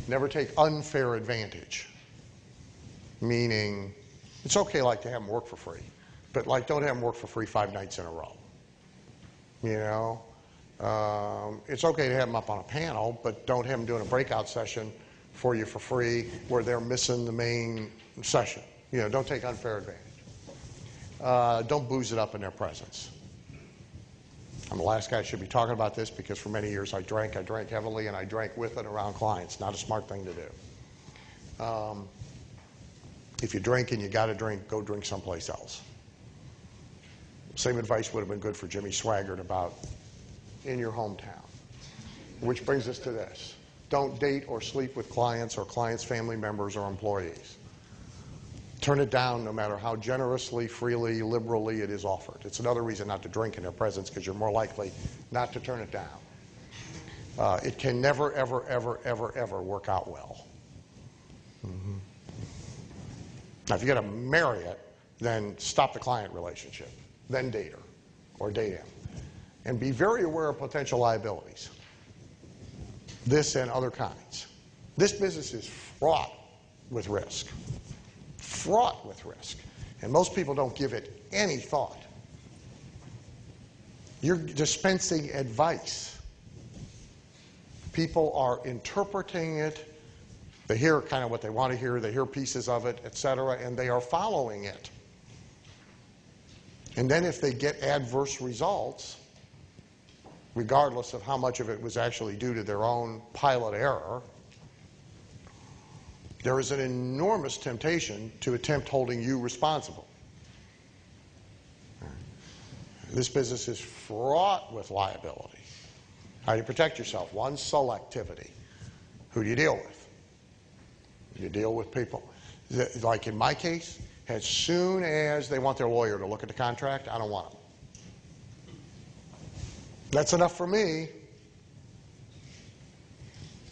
Never take unfair advantage. Meaning, it's okay like to have them work for free, but like don't have them work for free 5 nights in a row. You know, it's okay to have them up on a panel, but don't have them doing a breakout session for you for free where they're missing the main session. You know, don't take unfair advantage. Don't booze it up in their presence. I'm the last guy who should be talking about this because for many years I drank heavily, and I drank with and around clients. Not a smart thing to do. If you drink and you got to drink, go drink someplace else. Same advice would have been good for Jimmy Swaggart about in your hometown. Which brings us to this. Don't date or sleep with clients or clients' family members or employees. Turn it down no matter how generously, freely, liberally it is offered. It's another reason not to drink in their presence because you're more likely not to turn it down. It can never, ever, ever, ever, ever work out well. Mm-hmm. Now, if you're going to marry it, then stop the client relationship. Then date her or date him. And be very aware of potential liabilities. This and other kinds. This business is fraught with risk. Fraught with risk. And most people don't give it any thought. You're dispensing advice. People are interpreting it. They hear kind of what they want to hear. They hear pieces of it, etc., and they are following it. And then if they get adverse results, regardless of how much of it was actually due to their own pilot error, there is an enormous temptation to attempt holding you responsible. This business is fraught with liability. How do you protect yourself? One, selectivity. Who do you deal with? You deal with people. Like in my case, as soon as they want their lawyer to look at the contract, I don't want them. That's enough for me.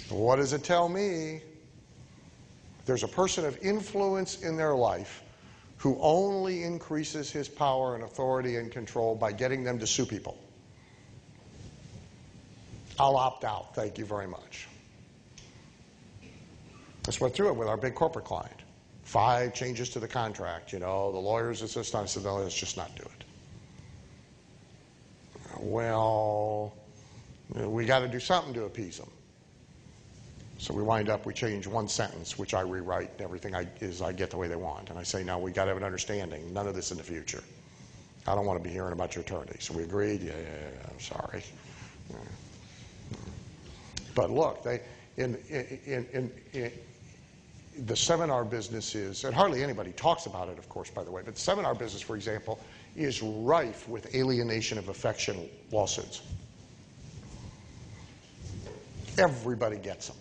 What does it tell me? There's a person of influence in their life who only increases his power and authority and control by getting them to sue people. I'll opt out. Thank you very much. Just went through it with our big corporate client. 5 changes to the contract. You know, the lawyers insist on it. I said, no, let's just not do it. Well, we got to do something to appease them. So we change one sentence, which I rewrite, and everything I get the way they want. And I say, no, we got to have an understanding. None of this in the future. I don't want to be hearing about your attorney. So we agreed. Yeah, I'm sorry. Yeah. But look, in the seminar business is, and hardly anybody talks about it, of course, by the way, but the seminar business, for example, is rife with alienation of affection lawsuits. Everybody gets them.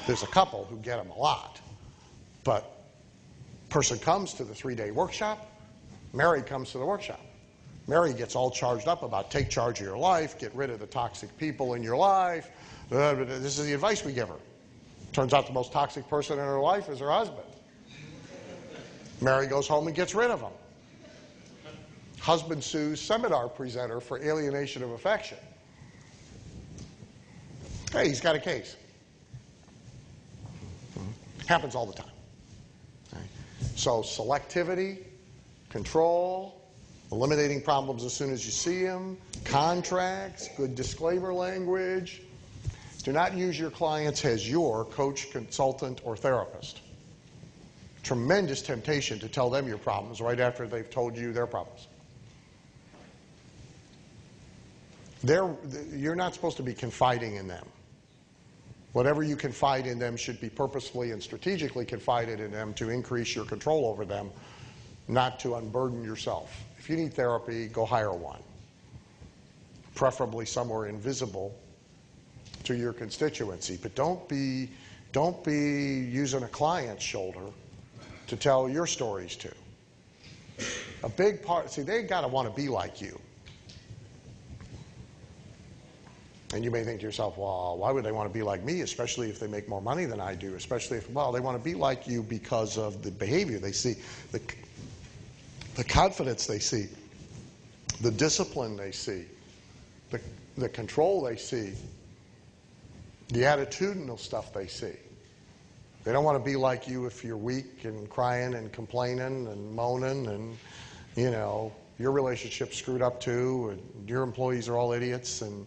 There's a couple who get them a lot, but person comes to the 3-day workshop, Mary comes to the workshop. Mary gets all charged up about take charge of your life, get rid of the toxic people in your life. This is the advice we give her. Turns out the most toxic person in her life is her husband. Mary goes home and gets rid of him. Husband sues seminar presenter for alienation of affection. Hey, he's got a case. Happens all the time. Right. So selectivity, control, eliminating problems as soon as you see them, contracts, good disclaimer language. Do not use your clients as your coach, consultant, or therapist. Tremendous temptation to tell them your problems right after they've told you their problems. You're not supposed to be confiding in them. Whatever you confide in them should be purposefully and strategically confided in them to increase your control over them, not to unburden yourself. If you need therapy, go hire one. Preferably somewhere invisible to your constituency. But don't be using a client's shoulder to tell your stories to. A big part, see, they got to want to be like you. And you may think to yourself, well, why would they want to be like me, especially if they make more money than I do, especially if, well, they want to be like you because of the behavior they see, the confidence they see, the discipline they see, the control they see. the attitudinal stuff they see. They don't want to be like you if you're weak and crying and complaining and moaning and, you know, your relationship's screwed up too, and your employees are all idiots, and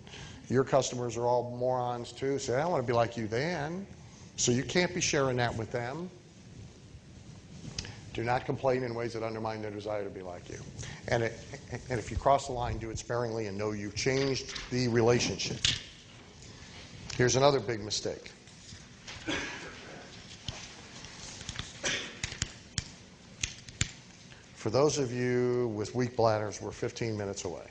your customers are all morons too. So I don't want to be like you then. So you can't be sharing that with them. Do not complain in ways that undermine their desire to be like you. And if you cross the line, do it sparingly and know you've changed the relationship. Here's another big mistake. For those of you with weak bladders, we're 15 minutes away.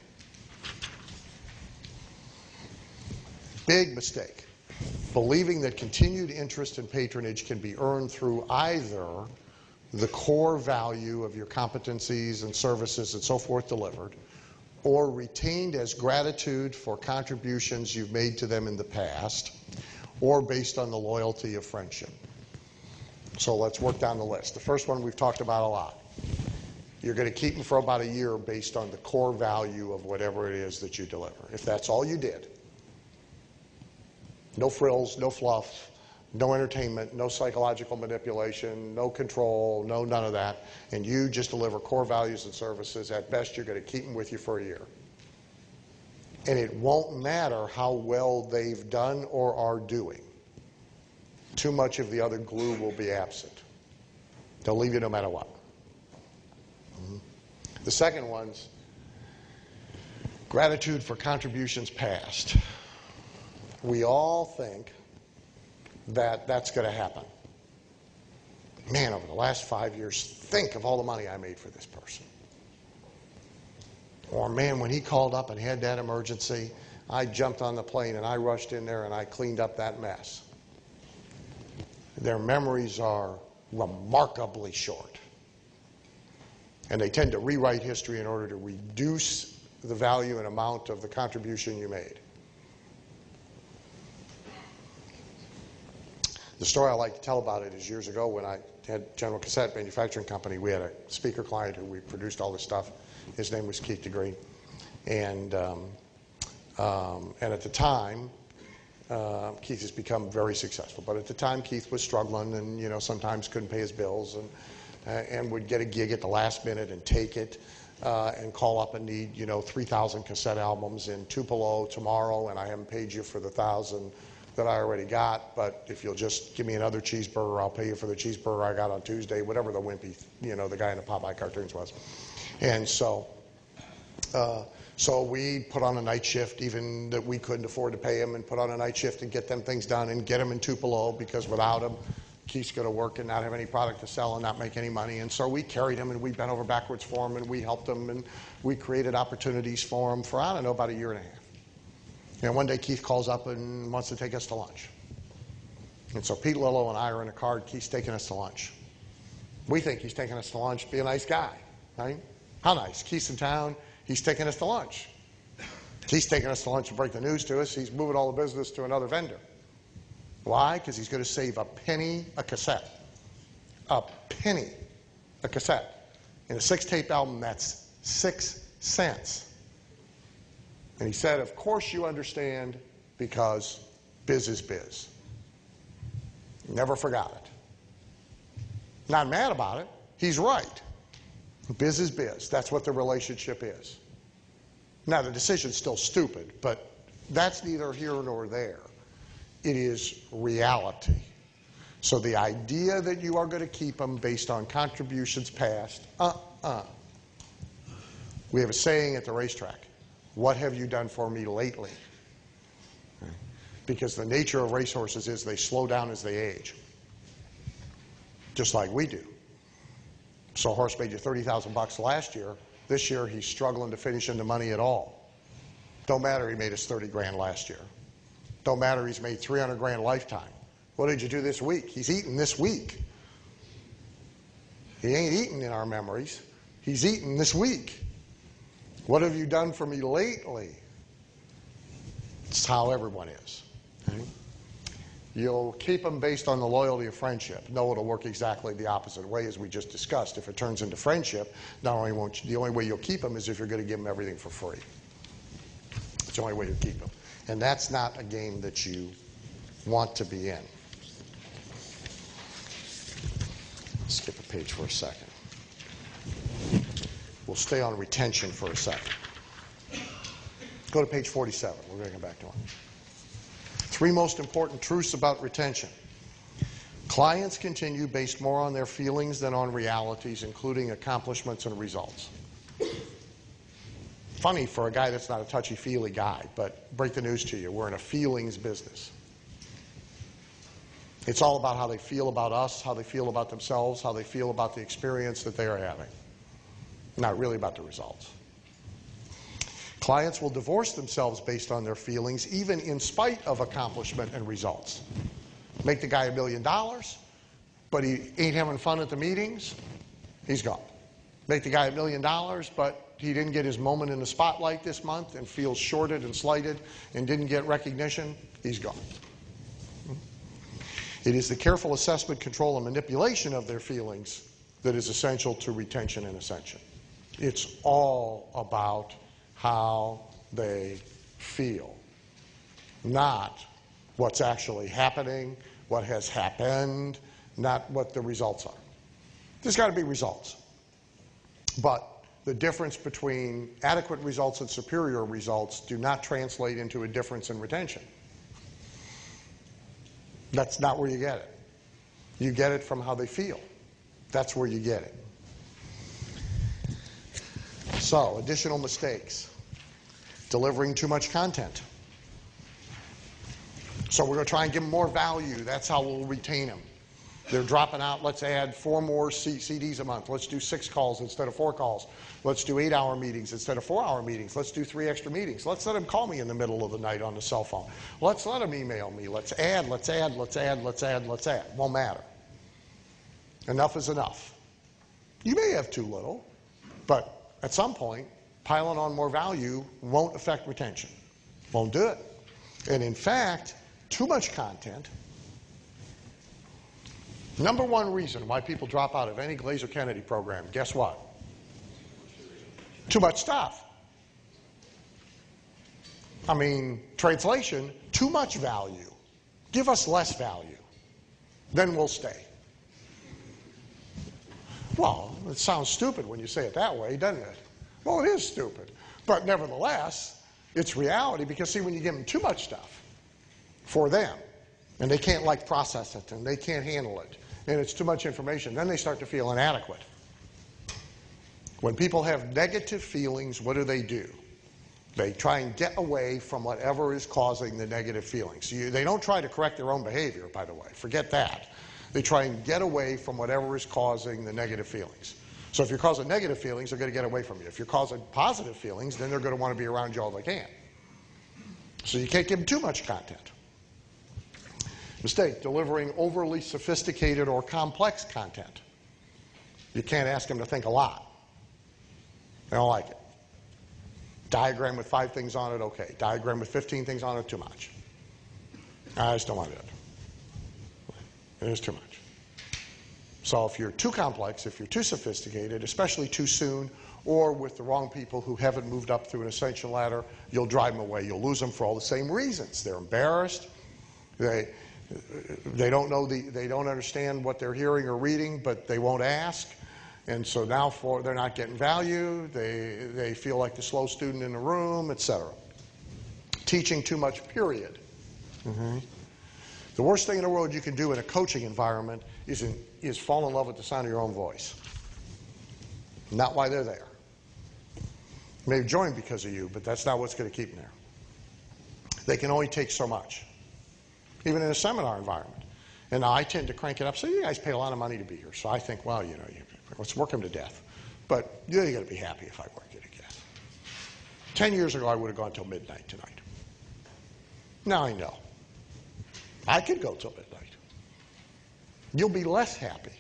Big mistake. Believing that continued interest and patronage can be earned through either the core value of your competencies and services and so forth delivered, or retained as gratitude for contributions you've made to them in the past, or based on the loyalty of friendship. So let's work down the list. The first one we've talked about a lot. You're going to keep them for about a year based on the core value of whatever it is that you deliver. If that's all you did, no frills, no fluff, no entertainment, no psychological manipulation, no control, no none of that, and you just deliver core values and services, at best you're going to keep them with you for a year. And it won't matter how well they've done or are doing. Too much of the other glue will be absent. They'll leave you no matter what. The second one's gratitude for contributions past. We all think that that's going to happen. Man, over the last 5 years, think of all the money I made for this person. Or, man, when he called up and had that emergency, I jumped on the plane and I rushed in there and I cleaned up that mess. Their memories are remarkably short. And they tend to rewrite history in order to reduce the value and amount of the contribution you made. The story I like to tell about it is years ago when I had General Cassette Manufacturing Company, we had a speaker client who we produced all this stuff. His name was Keith DeGreen. And at the time, Keith has become very successful. But at the time, Keith was struggling and, you know, sometimes couldn't pay his bills and would get a gig at the last minute and take it and call up and need, you know, 3,000 cassette albums in Tupelo tomorrow, and I haven't paid you for the 1,000 that I already got, but if you'll just give me another cheeseburger, I'll pay you for the cheeseburger I got on Tuesday, whatever the wimpy, you know, the guy in the Popeye cartoons was. And so we put on a night shift, even that we couldn't afford to pay him, and put on a night shift and get them things done and get them in Tupelo, because without him, Keith's going to work and not have any product to sell and not make any money. And so we carried him and we bent over backwards for him and we helped him and we created opportunities for him for, I don't know, about a year and a half. And one day Keith calls up and wants to take us to lunch. And so Pete Lillo and I are in a car. Keith's taking us to lunch. We think he's taking us to lunch, be a nice guy, right? How nice? Keith's in town. He's taking us to lunch. Keith's taking us to lunch to break the news to us. He's moving all the business to another vendor. Why? Because he's going to save a penny a cassette. A penny a cassette. In a 6-tape album, that's 6 cents. And he said, of course you understand, because biz is biz. Never forgot it. Not mad about it. He's right. Biz is biz. That's what the relationship is. Now, the decision's still stupid, but that's neither here nor there. It is reality. So the idea that you are going to keep them based on contributions past, We have a saying at the racetrack. What have you done for me lately? Because the nature of racehorses is they slow down as they age, just like we do. So a horse made you $30,000 last year. This year he's struggling to finish into money at all. Don't matter he made us 30 grand last year. Don't matter he's made 300 grand lifetime. What did you do this week? He's eating this week. He ain't eating in our memories. He's eating this week. What have you done for me lately? It's how everyone is. Okay? You'll keep them based on the loyalty of friendship. No, it'll work exactly the opposite way, as we just discussed. If it turns into friendship, not only won't you, the only way you'll keep them is if you're going to give them everything for free. It's the only way to keep them. And that's not a game that you want to be in. Skip a page for a second. We'll stay on retention for a second. Go to page 47. We're going to come back to it. 3 most important truths about retention. Clients continue based more on their feelings than on realities, including accomplishments and results. Funny for a guy that's not a touchy-feely guy, but break the news to you, we're in a feelings business. It's all about how they feel about us, how they feel about themselves, how they feel about the experience that they are having. Not really about the results. Clients will divorce themselves based on their feelings, even in spite of accomplishment and results. Make the guy $1 million, but he ain't having fun at the meetings, he's gone. Make the guy $1 million, but he didn't get his moment in the spotlight this month and feels shorted and slighted and didn't get recognition, he's gone. It is the careful assessment, control, and manipulation of their feelings that is essential to retention and ascension. It's all about how they feel, not what's actually happening, what has happened, not what the results are. There's got to be results. But the difference between adequate results and superior results do not translate into a difference in retention. That's not where you get it. You get it from how they feel. That's where you get it. So, additional mistakes. Delivering too much content. So we're going to try and give them more value. That's how we'll retain them. They're dropping out. Let's add 4 more CDs a month. Let's do 6 calls instead of 4 calls. Let's do 8-hour meetings instead of 4-hour meetings. Let's do 3 extra meetings. Let's let them call me in the middle of the night on the cell phone. Let's let them email me. Let's add, let's add, let's add, let's add, let's add. Won't matter. Enough is enough. You may have too little, but at some point, piling on more value won't affect retention. Won't do it. And in fact, too much content. Number 1 reason why people drop out of any Glaser Kennedy program, guess what? Too much stuff. I mean, translation, too much value. Give us less value. Then we'll stay. Well, it sounds stupid when you say it that way, doesn't it? Well, it is stupid. But nevertheless, it's reality because, see, when you give them too much stuff for them, and they can't process it, and they can't handle it, and it's too much information, then they start to feel inadequate. When people have negative feelings, what do? They try and get away from whatever is causing the negative feelings. They don't try to correct their own behavior, by the way. Forget that. They try and get away from whatever is causing the negative feelings. So if you're causing negative feelings, they're going to get away from you. If you're causing positive feelings, then they're going to want to be around you all they can. So you can't give them too much content. Mistake, delivering overly sophisticated or complex content. You can't ask them to think a lot. They don't like it. Diagram with 5 things on it, okay. Diagram with 15 things on it, too much. I just don't want to do it. It is too much. So if you're too complex, if you're too sophisticated, especially too soon, or with the wrong people who haven't moved up through an ascension ladder, you'll drive them away. You'll lose them for all the same reasons. They're embarrassed. They don't know they don't understand what they're hearing or reading, but they won't ask. And so now they're not getting value. They feel like the slow student in the room, etc. Teaching too much, period. Mm-hmm. The worst thing in the world you can do in a coaching environment is fall in love with the sound of your own voice. Not why they're there. They've joined because of you, but that's not what's going to keep them there. They can only take so much, even in a seminar environment. And now I tend to crank it up. So you guys pay a lot of money to be here. So I think, well, let's work them to death. But you're going to be happy if I work you to death. 10 years ago, I would have gone till midnight tonight. Now I know. I could go till midnight. You'll be less happy.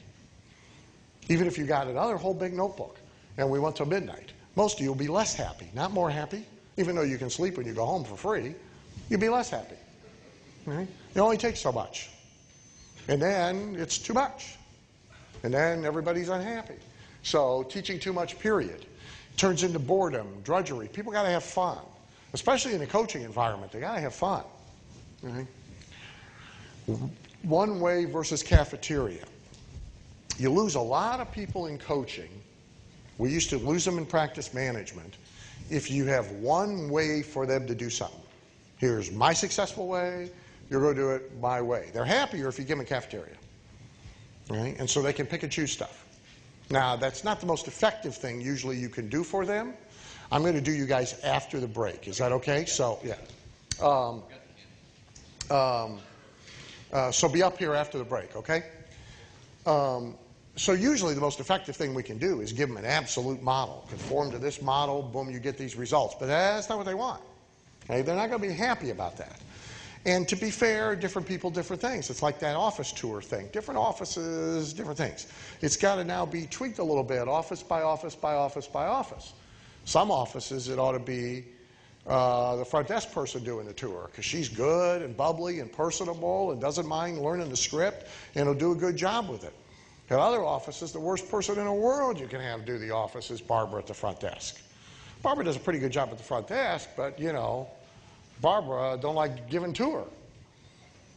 Even if you got another whole big notebook and we went till midnight, most of you will be less happy, not more happy. Even though you can sleep when you go home for free, you'll be less happy. Right? It only takes so much. And then it's too much. And then everybody's unhappy. So teaching too much, period. Turns into boredom, drudgery. People got to have fun. Especially in a coaching environment, they got to have fun. Right? One way versus cafeteria. You lose a lot of people in coaching. We used to lose them in practice management if you have one way for them to do something. Here's my successful way, you're going to do it my way. They're happier if you give them a cafeteria. Right? And so they can pick and choose stuff. Now, that's not the most effective thing usually you can do for them. I'm going to do you guys after the break. Is that okay? So, yeah. So be up here after the break, okay? So usually the most effective thing we can do is give them an absolute model. Conform to this model, boom, you get these results. But that's not what they want. Okay? They're not going to be happy about that. And to be fair, different people, different things. It's like that office tour thing. Different offices, different things. It's got to now be tweaked a little bit, office by office by office by office. Some offices, it ought to be the front desk person doing the tour because she's good and bubbly and personable and doesn't mind learning the script and will do a good job with it. At other offices, the worst person in the world you can have do the office is Barbara at the front desk. Barbara does a pretty good job at the front desk, but, you know, Barbara don't like giving to her.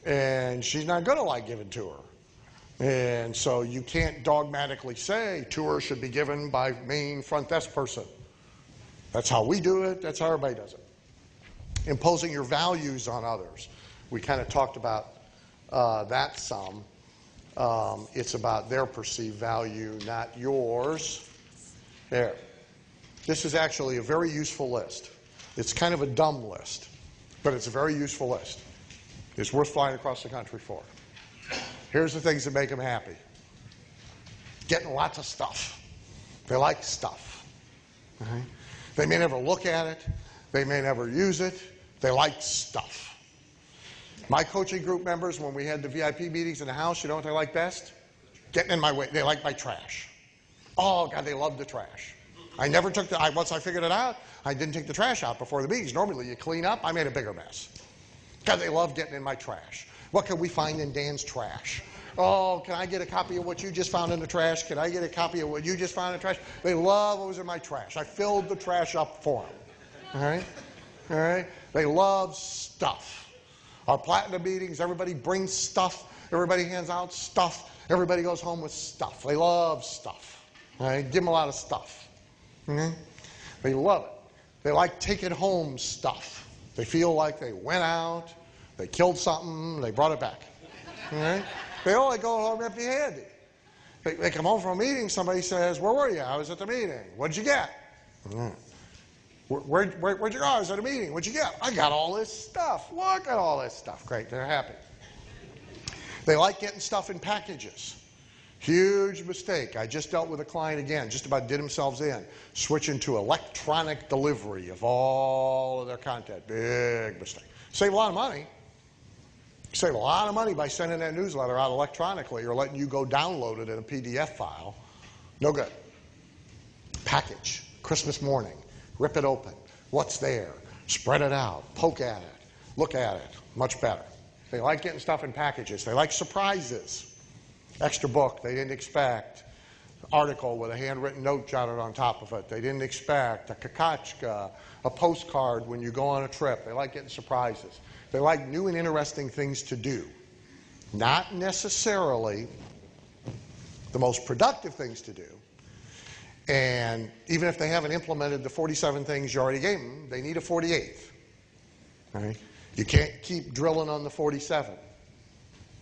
And she's not going to like giving to her. And so you can't dogmatically say tour should be given by main front desk person. That's how we do it. That's how everybody does it. Imposing your values on others. We kind of talked about that some. It's about their perceived value, not yours. There. This is actually a very useful list. It's kind of a dumb list, but it's a very useful list. It's worth flying across the country for. Here's the things that make them happy. Getting lots of stuff. They like stuff. Okay? They may never look at it. They may never use it. They like stuff. My coaching group members, when we had the VIP meetings in the house, you know what they like best? Getting in my way. They like my trash. Oh, God, they love the trash. I never took the, once I figured it out, I didn't take the trash out before the meetings. Normally you clean up. I made a bigger mess. God, they love getting in my trash. What can we find in Dan's trash? Oh, can I get a copy of what you just found in the trash? Can I get a copy of what you just found in the trash? They love what was in my trash. I filled the trash up for them. All right? All right? They love stuff. Our platinum meetings, everybody brings stuff. Everybody hands out stuff. Everybody goes home with stuff. They love stuff. All right? Give them a lot of stuff. Okay? They love it. They like taking home stuff. They feel like they went out, they killed something, they brought it back. All right? They all like go home empty-handed. They come home from a meeting, somebody says, where were you? I was at the meeting. What'd you get? Where'd you go? I was at a meeting. What'd you get? I got all this stuff. Look at all this stuff. Great, they're happy. They like getting stuff in packages. Huge mistake. I just dealt with a client again, just about did themselves in, switching to electronic delivery of all of their content. Big mistake. Save a lot of money. Save a lot of money by sending that newsletter out electronically or letting you go download it in a PDF file. No good. Package. Christmas morning. Rip it open. What's there? Spread it out. Poke at it. Look at it. Much better. They like getting stuff in packages. They like surprises. Extra book they didn't expect. Article with a handwritten note jotted on top of it. They didn't expect. A kakachka. A postcard when you go on a trip. They like getting surprises. They like new and interesting things to do. Not necessarily the most productive things to do. And even if they haven't implemented the 47 things you already gave them, they need a 48th. Right? You can't keep drilling on the 47.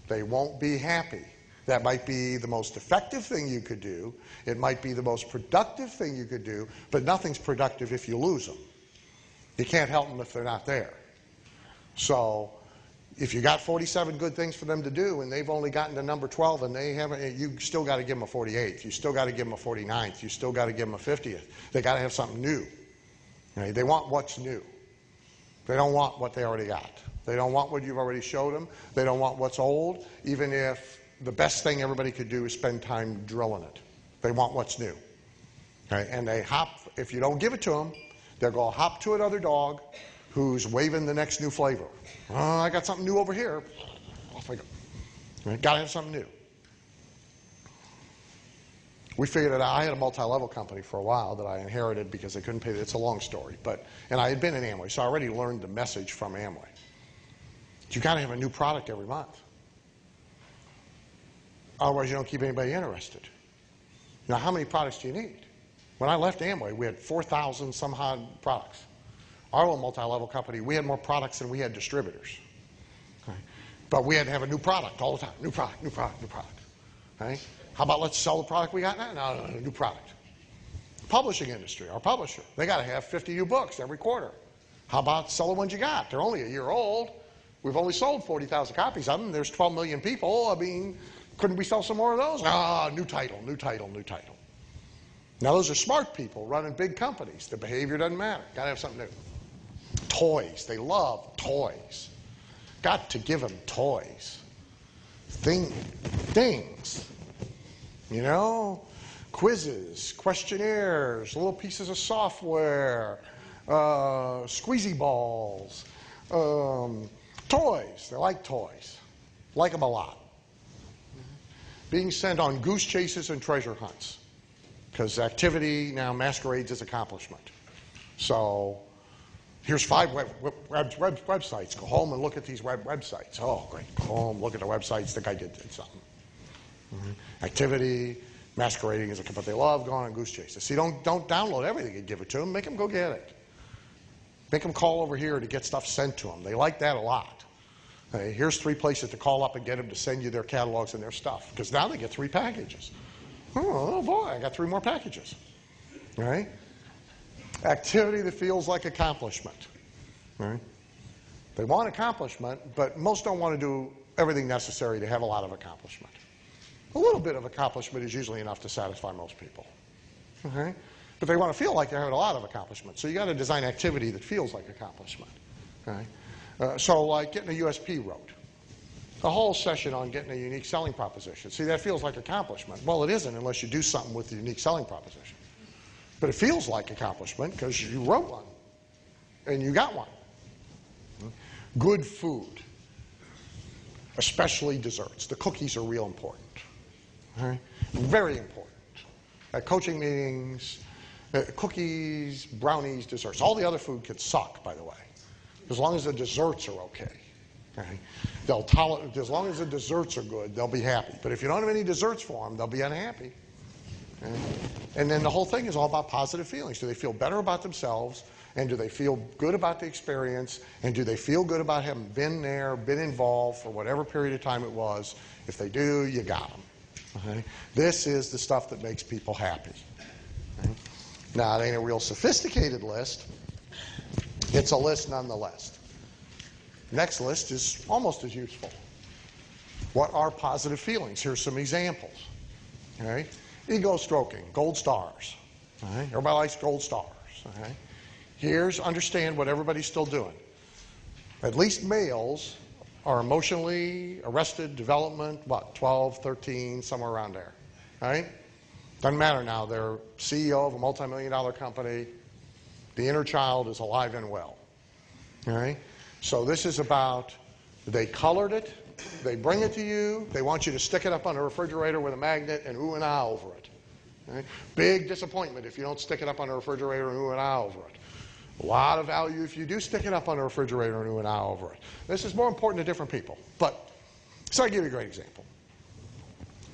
They won't be happy. That might be the most effective thing you could do. It might be the most productive thing you could do, but nothing's productive if you lose them. You can't help them if they're not there. So if you got 47 good things for them to do and they've only gotten to number 12 and they haven't, you still got to give them a 48th. You still got to give them a 49th. You still got to give them a 50th. They got to have something new. Right? They want what's new. They don't want what they already got. They don't want what you've already showed them. They don't want what's old, even if the best thing everybody could do is spend time drilling it. They want what's new. Okay? And they hop, if you don't give it to them, they'll go hop to another dog who's waving the next new flavor. Oh, I got something new over here. Off I go. Right? Got to have something new. We figured it out. I had a multi-level company for a while that I inherited because they couldn't pay. It's a long story, and I had been in Amway, so I already learned the message from Amway. You got to have a new product every month. Otherwise, you don't keep anybody interested. Now, how many products do you need? When I left Amway, we had 4,000 some odd products. Our little multi-level company, we had more products than we had distributors. Okay? But we had to have a new product all the time. New product, new product, new product. Okay? How about let's sell the product we got now? No, new product. Publishing industry, our publisher, they got to have 50 new books every quarter. How about sell the ones you got? They're only a year old. We've only sold 40,000 copies of them. There's 12 million people. I mean, couldn't we sell some more of those? Ah, new title, new title, new title. Now, those are smart people running big companies. The behavior doesn't matter. Got to have something new. Toys. They love toys. Got to give them toys. Things. You know? Quizzes, questionnaires, little pieces of software, squeezy balls, toys. They like toys. Like them a lot. Being sent on goose chases and treasure hunts. Because activity now masquerades as accomplishment. So here's 5 websites. Go home and look at these websites. Oh, great. Go home, look at the websites. Think I did something. Activity, masquerading as but they love going on goose chases. See, don't download everything and give it to them. Make them go get it. Make them call over here to get stuff sent to them. They like that a lot. Hey, here's 3 places to call up and get them to send you their catalogs and their stuff. Because now they get 3 packages. Oh boy, I got 3 more packages. All right? Activity that feels like accomplishment. All right? They want accomplishment, but most don't want to do everything necessary to have a lot of accomplishment. A little bit of accomplishment is usually enough to satisfy most people. Okay? But they want to feel like they're having a lot of accomplishment. So you got to design activity that feels like accomplishment. Okay? So like getting a USP wrote. A whole session on getting a unique selling proposition. See, that feels like accomplishment. Well, it isn't unless you do something with the unique selling proposition. But it feels like accomplishment because you wrote one and you got one. Good food, especially desserts. The cookies are real important. Okay? Very important. At coaching meetings, cookies, brownies, desserts. All the other food can suck, by the way, as long as the desserts are okay. Okay? As long as the desserts are good, they'll be happy. But if you don't have any desserts for them, they'll be unhappy. Okay? And then the whole thing is all about positive feelings. Do they feel better about themselves? And do they feel good about the experience? And do they feel good about having been there, been involved for whatever period of time it was? If they do, you got them. Okay? This is the stuff that makes people happy. Okay? Now, it ain't a real sophisticated list. It's a list nonetheless. Next list is almost as useful. What are positive feelings? Here's some examples. Okay? Ego stroking, gold stars. Okay? Everybody likes gold stars. Okay? Here's understand what everybody's still doing. At least males are emotionally arrested development, 12, 13, somewhere around there. Right? Doesn't matter now. They're CEO of a multi-million-dollar company. The inner child is alive and well. All right? So this is about, they colored it, they bring it to you, they want you to stick it up on a refrigerator with a magnet and ooh and ah over it. Okay? Big disappointment if you don't stick it up on a refrigerator and ooh and ah over it. A lot of value if you do stick it up on a refrigerator and ooh and ah over it. This is more important to different people. But, so I'll give you a great example.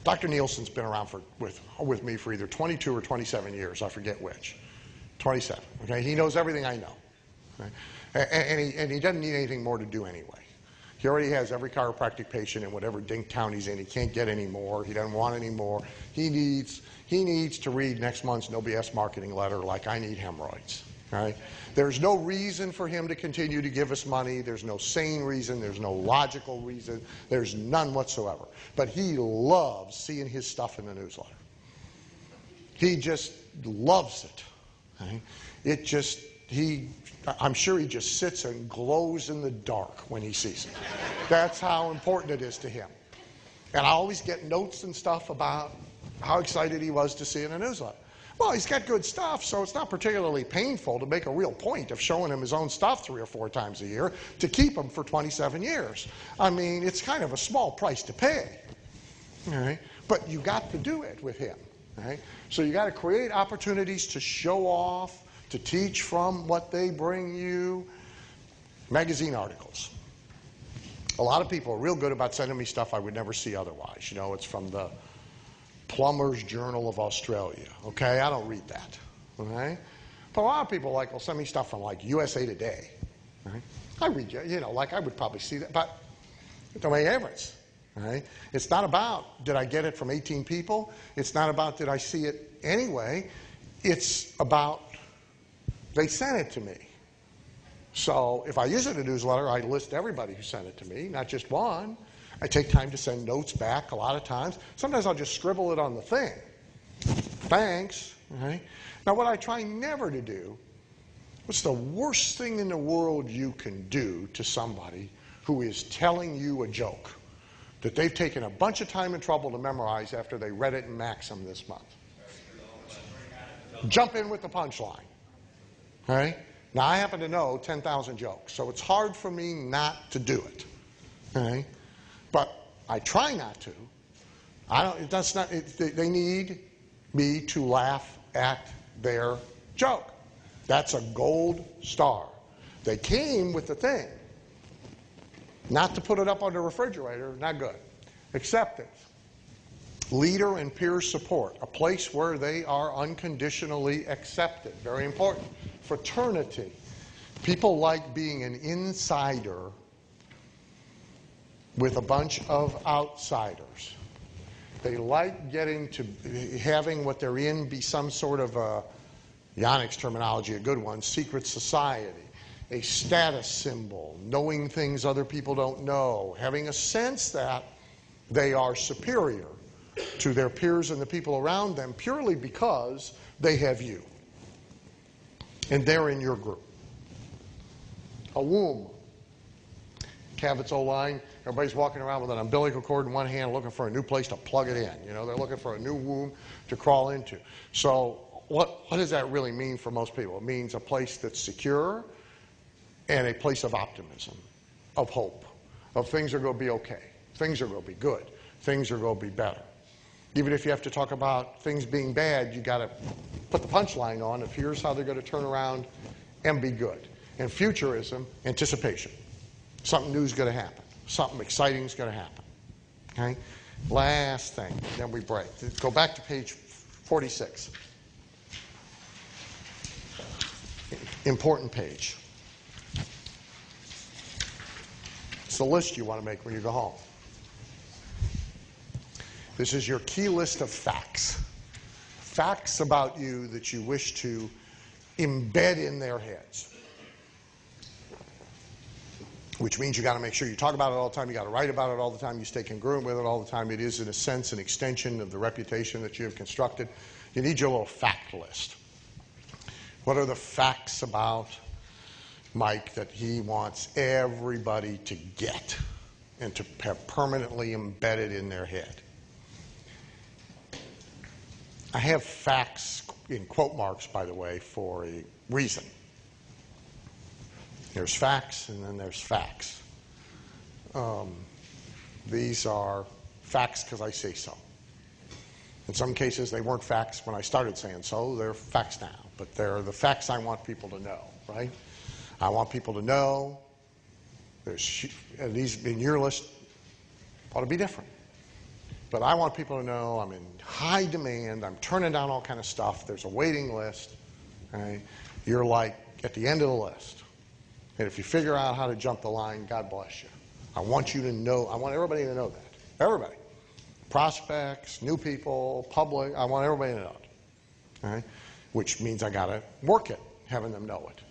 Dr. Nielsen's been around with me for either 22 or 27 years, I forget which. 27. Okay? He knows everything I know. Okay? And he doesn't need anything more to do anyway. He already has every chiropractic patient in whatever dink town he's in. He can't get any more. He doesn't want any more. He needs to read next month's No BS marketing letter like I need hemorrhoids. Right? There's no reason for him to continue to give us money. There's no sane reason. There's no logical reason. There's none whatsoever. But he loves seeing his stuff in the newsletter. He just loves it. Right? It just, I'm sure he just sits and glows in the dark when he sees it. That's how important it is to him. And I always get notes and stuff about how excited he was to see in a newsletter. Well, he's got good stuff, so it's not particularly painful to make a real point of showing him his own stuff 3 or 4 times a year to keep him for 27 years. I mean, it's kind of a small price to pay. All right? But you got to do it with him. All right? So you got to create opportunities to show off, to teach from what they bring you. Magazine articles. A lot of people are real good about sending me stuff I would never see otherwise. You know, it's from the Plumber's Journal of Australia. Okay, I don't read that. Okay, but a lot of people will send me stuff from like USA Today. Right? I read, you know, like I would probably see that, but it don't make a difference. Right? It's not about did I get it from 18 people. It's not about did I see it anyway. It's about they sent it to me. So if I use it in a newsletter, I list everybody who sent it to me, not just one. I take time to send notes back a lot of times. Sometimes I'll just scribble it on the thing. Thanks. Right? Now what I try never to do, what's the worst thing in the world you can do to somebody who is telling you a joke that they've taken a bunch of time and trouble to memorize after they read it in Maxim this month? Jump in with the punchline. Right? Now, I happen to know 10,000 jokes, so it's hard for me not to do it. Okay? But I try not to. They need me to laugh at their joke. That's a gold star. They came with the thing. Not to put it up on the refrigerator, not good. Acceptance. Leader and peer support, a place where they are unconditionally accepted. Very important. Fraternity. People like being an insider with a bunch of outsiders. They like having what they're in be some sort of a, Yannick's terminology, a good one, secret society, a status symbol, knowing things other people don't know, having a sense that they are superior to their peers and the people around them purely because they have you. And they're in your group. A womb. Cavitz-Oline, everybody's walking around with an umbilical cord in one hand looking for a new place to plug it in. You know, they're looking for a new womb to crawl into. So what does that really mean for most people? It means a place that's secure and a place of optimism, of hope, of things are going to be okay. Things are going to be good. Things are going to be better. Even if you have to talk about things being bad, you got to put the punchline on of here's how they're going to turn around and be good. And futurism, anticipation. Something new is going to happen. Something exciting is going to happen. Okay? Last thing, then we break. Go back to page 46. Important page. It's the list you want to make when you go home. This is your key list of facts. Facts about you that you wish to embed in their heads. Which means you got to make sure you talk about it all the time, you got to write about it all the time, you stay congruent with it all the time. It is, in a sense, an extension of the reputation that you have constructed. You need your little fact list. What are the facts about Mike that he wants everybody to get and to have permanently embedded in their head? I have facts in quote marks, by the way, for a reason. There's facts, and then there's facts. These are facts because I say so. In some cases, they weren't facts when I started saying so. They're facts now. But they're the facts I want people to know, right? I want people to know. These in your list ought to be different. But I want people to know I'm in high demand. I'm turning down all kind of stuff. There's a waiting list. Right? You're like at the end of the list. And if you figure out how to jump the line, God bless you. I want you to know. I want everybody to know that. Everybody. Prospects, new people, public. I want everybody to know it. All right? Which means I got to work it, having them know it.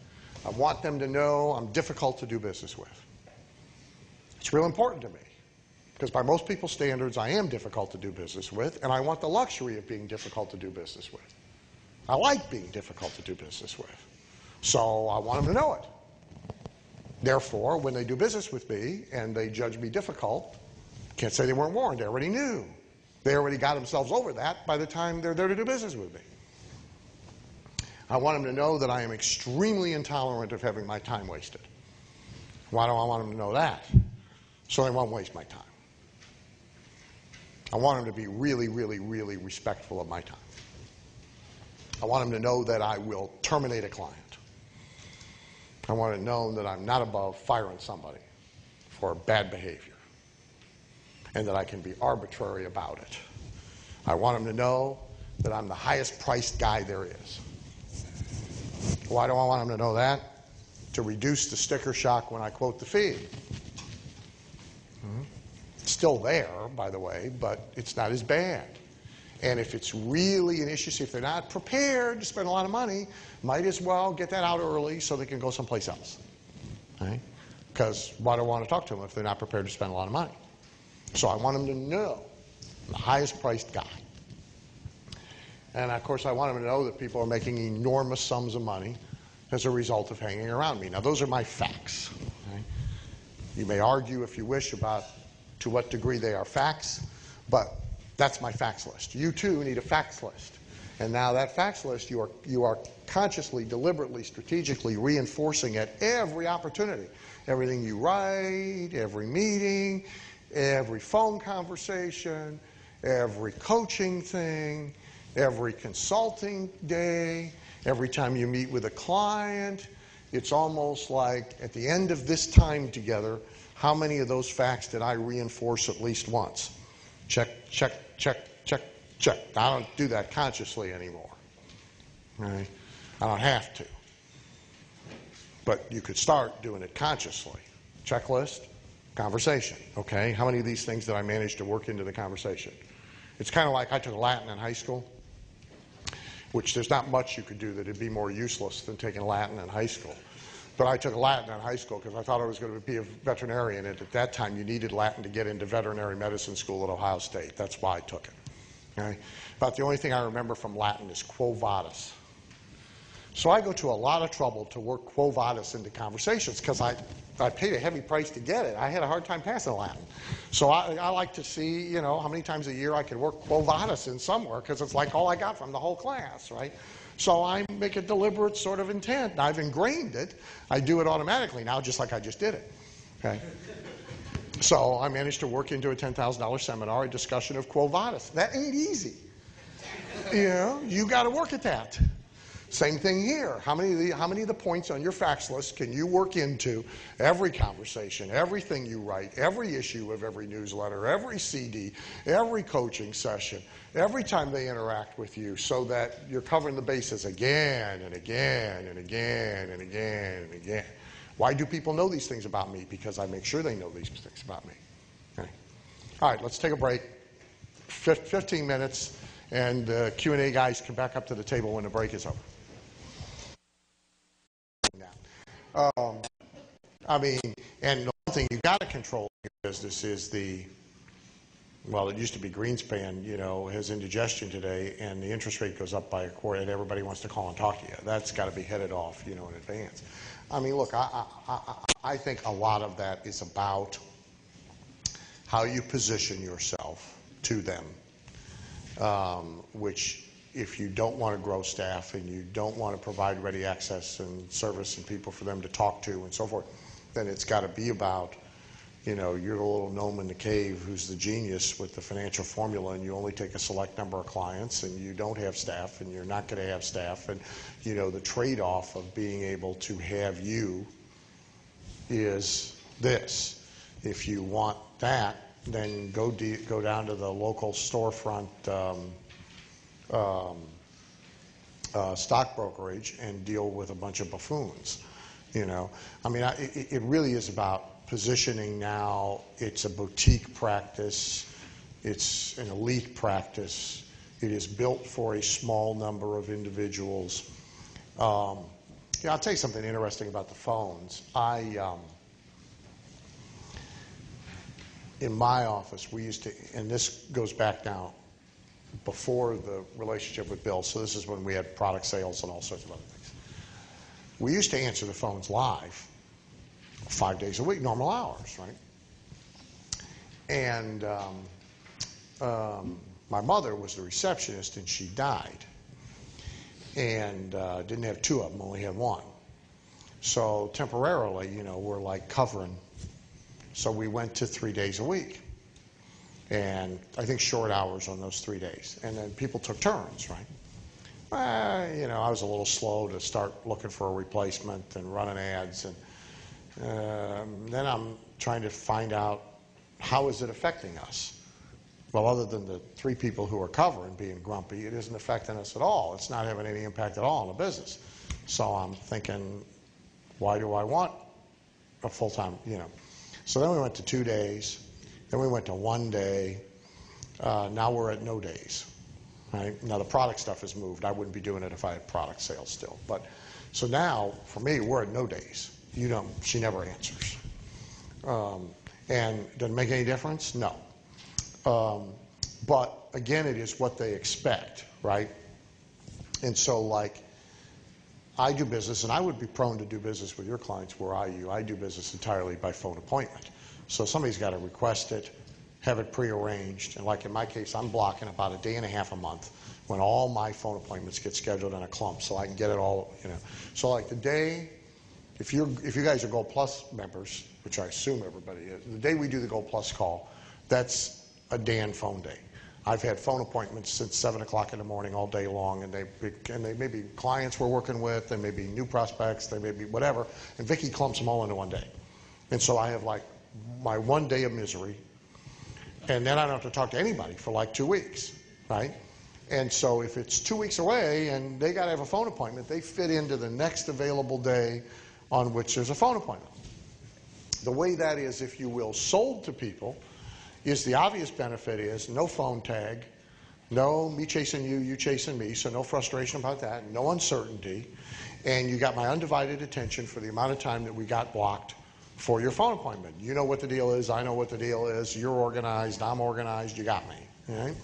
I want them to know I'm difficult to do business with. It's real important to me. Because by most people's standards, I am difficult to do business with, and I want the luxury of being difficult to do business with. I like being difficult to do business with. So I want them to know it. Therefore, when they do business with me and they judge me difficult, can't say they weren't warned. They already knew. They already got themselves over that by the time they're there to do business with me. I want them to know that I am extremely intolerant of having my time wasted. Why do I want them to know that? So they won't waste my time. I want them to be really, really, really respectful of my time. I want them to know that I will terminate a client. I want to know that I'm not above firing somebody for bad behavior and that I can be arbitrary about it. I want them to know that I'm the highest priced guy there is. Why do I want them to know that? To reduce the sticker shock when I quote the fee. It's still there, by the way, but it's not as bad. And if it's really an issue, see if they're not prepared to spend a lot of money, might as well get that out early so they can go someplace else. Right? Because why do I want to talk to them if they're not prepared to spend a lot of money? So I want them to know I'm the highest priced guy. And of course I want them to know that people are making enormous sums of money as a result of hanging around me. Now those are my facts. Right? You may argue if you wish about to what degree they are facts, but that's my facts list. You too need a facts list. And now that facts list, you are consciously, deliberately, strategically reinforcing at every opportunity. Everything you write, every meeting, every phone conversation, every coaching thing, every consulting day, every time you meet with a client. It's almost like at the end of this time together, how many of those facts did I reinforce at least once? Check, check, check, check, check. I don't do that consciously anymore. Right? I don't have to. But you could start doing it consciously. Checklist, conversation. Okay, how many of these things did I manage to work into the conversation? It's kind of like I took Latin in high school, which there's not much you could do that would be more useless than taking Latin in high school. But I took Latin in high school because I thought I was going to be a veterinarian, and at that time you needed Latin to get into veterinary medicine school at Ohio State. That's why I took it. Okay? About the only thing I remember from Latin is quo vadis. So I go to a lot of trouble to work quo vadis into conversations because I paid a heavy price to get it. I had a hard time passing Latin. So I like to see, how many times a year I can work quo vadis in somewhere because it's like all I got from the whole class, right? So I make a deliberate sort of intent. I've ingrained it. I do it automatically now, just like I just did it. Okay. So I managed to work into a $10,000 seminar a discussion of quo vadis. That ain't easy. You got to work at that. Same thing here. How many of the points on your facts list can you work into every conversation, everything you write, every issue of every newsletter, every CD, every coaching session, every time they interact with you, so that you're covering the bases again and again and again and again and again. Why do people know these things about me? Because I make sure they know these things about me. Okay. All right, let's take a break. 15 minutes, and the Q&A guys come back up to the table when the break is over. And the one thing you got to control in your business is it used to be Greenspan, has indigestion today, and the interest rate goes up by a quarter, and everybody wants to call and talk to you. That's got to be headed off, in advance. Look, I think a lot of that is about how you position yourself to them, which, if you don't want to grow staff and you don't want to provide ready access and service and people for them to talk to and so forth, then it's got to be about, you're the little gnome in the cave who's the genius with the financial formula, and you only take a select number of clients, and you don't have staff, and you're not going to have staff, and the trade-off of being able to have you is this. If you want that, then go down to the local storefront stock brokerage and deal with a bunch of buffoons. It really is about positioning now. It's a boutique practice. It's an elite practice. It is built for a small number of individuals. I'll tell you something interesting about the phones. In my office, we used to, and this goes back now before the relationship with Bill, so this is when we had product sales and all sorts of other things. We used to answer the phones live 5 days a week, normal hours, right? And my mother was the receptionist, and she died. And didn't have two of them, only had one. So temporarily, we're like covering. So we went to 3 days a week. And I think short hours on those 3 days. And then people took turns, right? I was a little slow to start looking for a replacement and running ads. And Then I'm trying to find out, how is it affecting us? Well, other than the 3 people who are covering being grumpy, it isn't affecting us at all. It's not having any impact at all on the business. So I'm thinking, why do I want a full-time, So then we went to 2 days. Then we went to 1 day. Now we're at no days. Right? Now the product stuff has moved. I wouldn't be doing it if I had product sales still. But so now, for me, we're at no days. She never answers. And does it make any difference? No. But again, it is what they expect, right? And so, like, I do business, and I would be prone to do business with your clients where I do business entirely by phone appointment. So somebody's got to request it, have it prearranged, and like in my case, I'm blocking about a day and a half a month when all my phone appointments get scheduled in a clump, so I can get it all, So like the day, if you guys are Gold Plus members, which I assume everybody is, the day we do the Gold Plus call, that's a Dan phone day. I've had phone appointments since 7 o'clock in the morning all day long, and they may be clients we're working with, they may be new prospects, they may be whatever, and Vicki clumps them all into one day. And so I have like my 1 day of misery, and then I don't have to talk to anybody for like 2 weeks, right? And so if it's 2 weeks away and they got to have a phone appointment, they fit into the next available day on which there's a phone appointment. The way that is, if you will, sold to people is the obvious benefit is no phone tag, no me chasing you, you chasing me, so no frustration about that, no uncertainty, and you got my undivided attention for the amount of time that we got blocked for your phone appointment. You know what the deal is, I know what the deal is, you're organized, I'm organized, you got me. Right?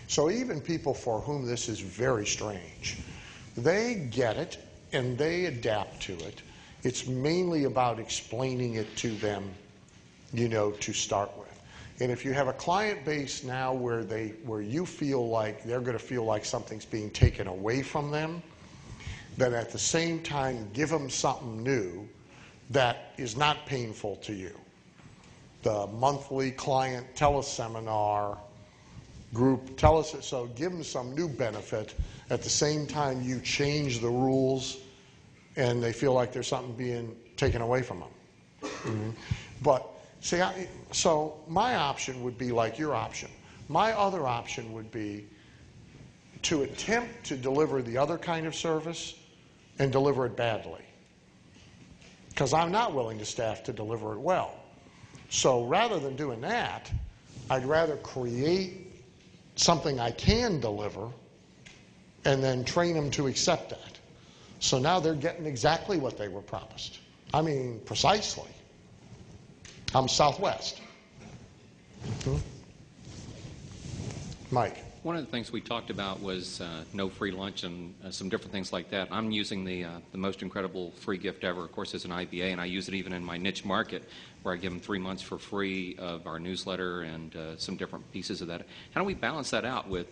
So even people for whom this is very strange, they get it and they adapt to it. It's mainly about explaining it to them, to start with. And if you have a client base now where you feel like they're going to feel like something's being taken away from them, then at the same time give them something new that is not painful to you. The monthly client teleseminar group, so give them some new benefit. At the same time, you change the rules, and they feel like there's something being taken away from them. Mm-hmm. But see, so my option would be like your option. My other option would be to attempt to deliver the other kind of service and deliver it badly, because I'm not willing to staff to deliver it well. So rather than doing that, I'd rather create something I can deliver and then train them to accept that. So now they're getting exactly what they were promised. I mean, precisely. I'm Southwest. Mm-hmm. Mike. One of the things we talked about was no free lunch and some different things like that. I'm using the most incredible free gift ever, of course, as an IBA, and I use it even in my niche market, where I give them 3 months for free of our newsletter and some different pieces of that. How do we balance that out with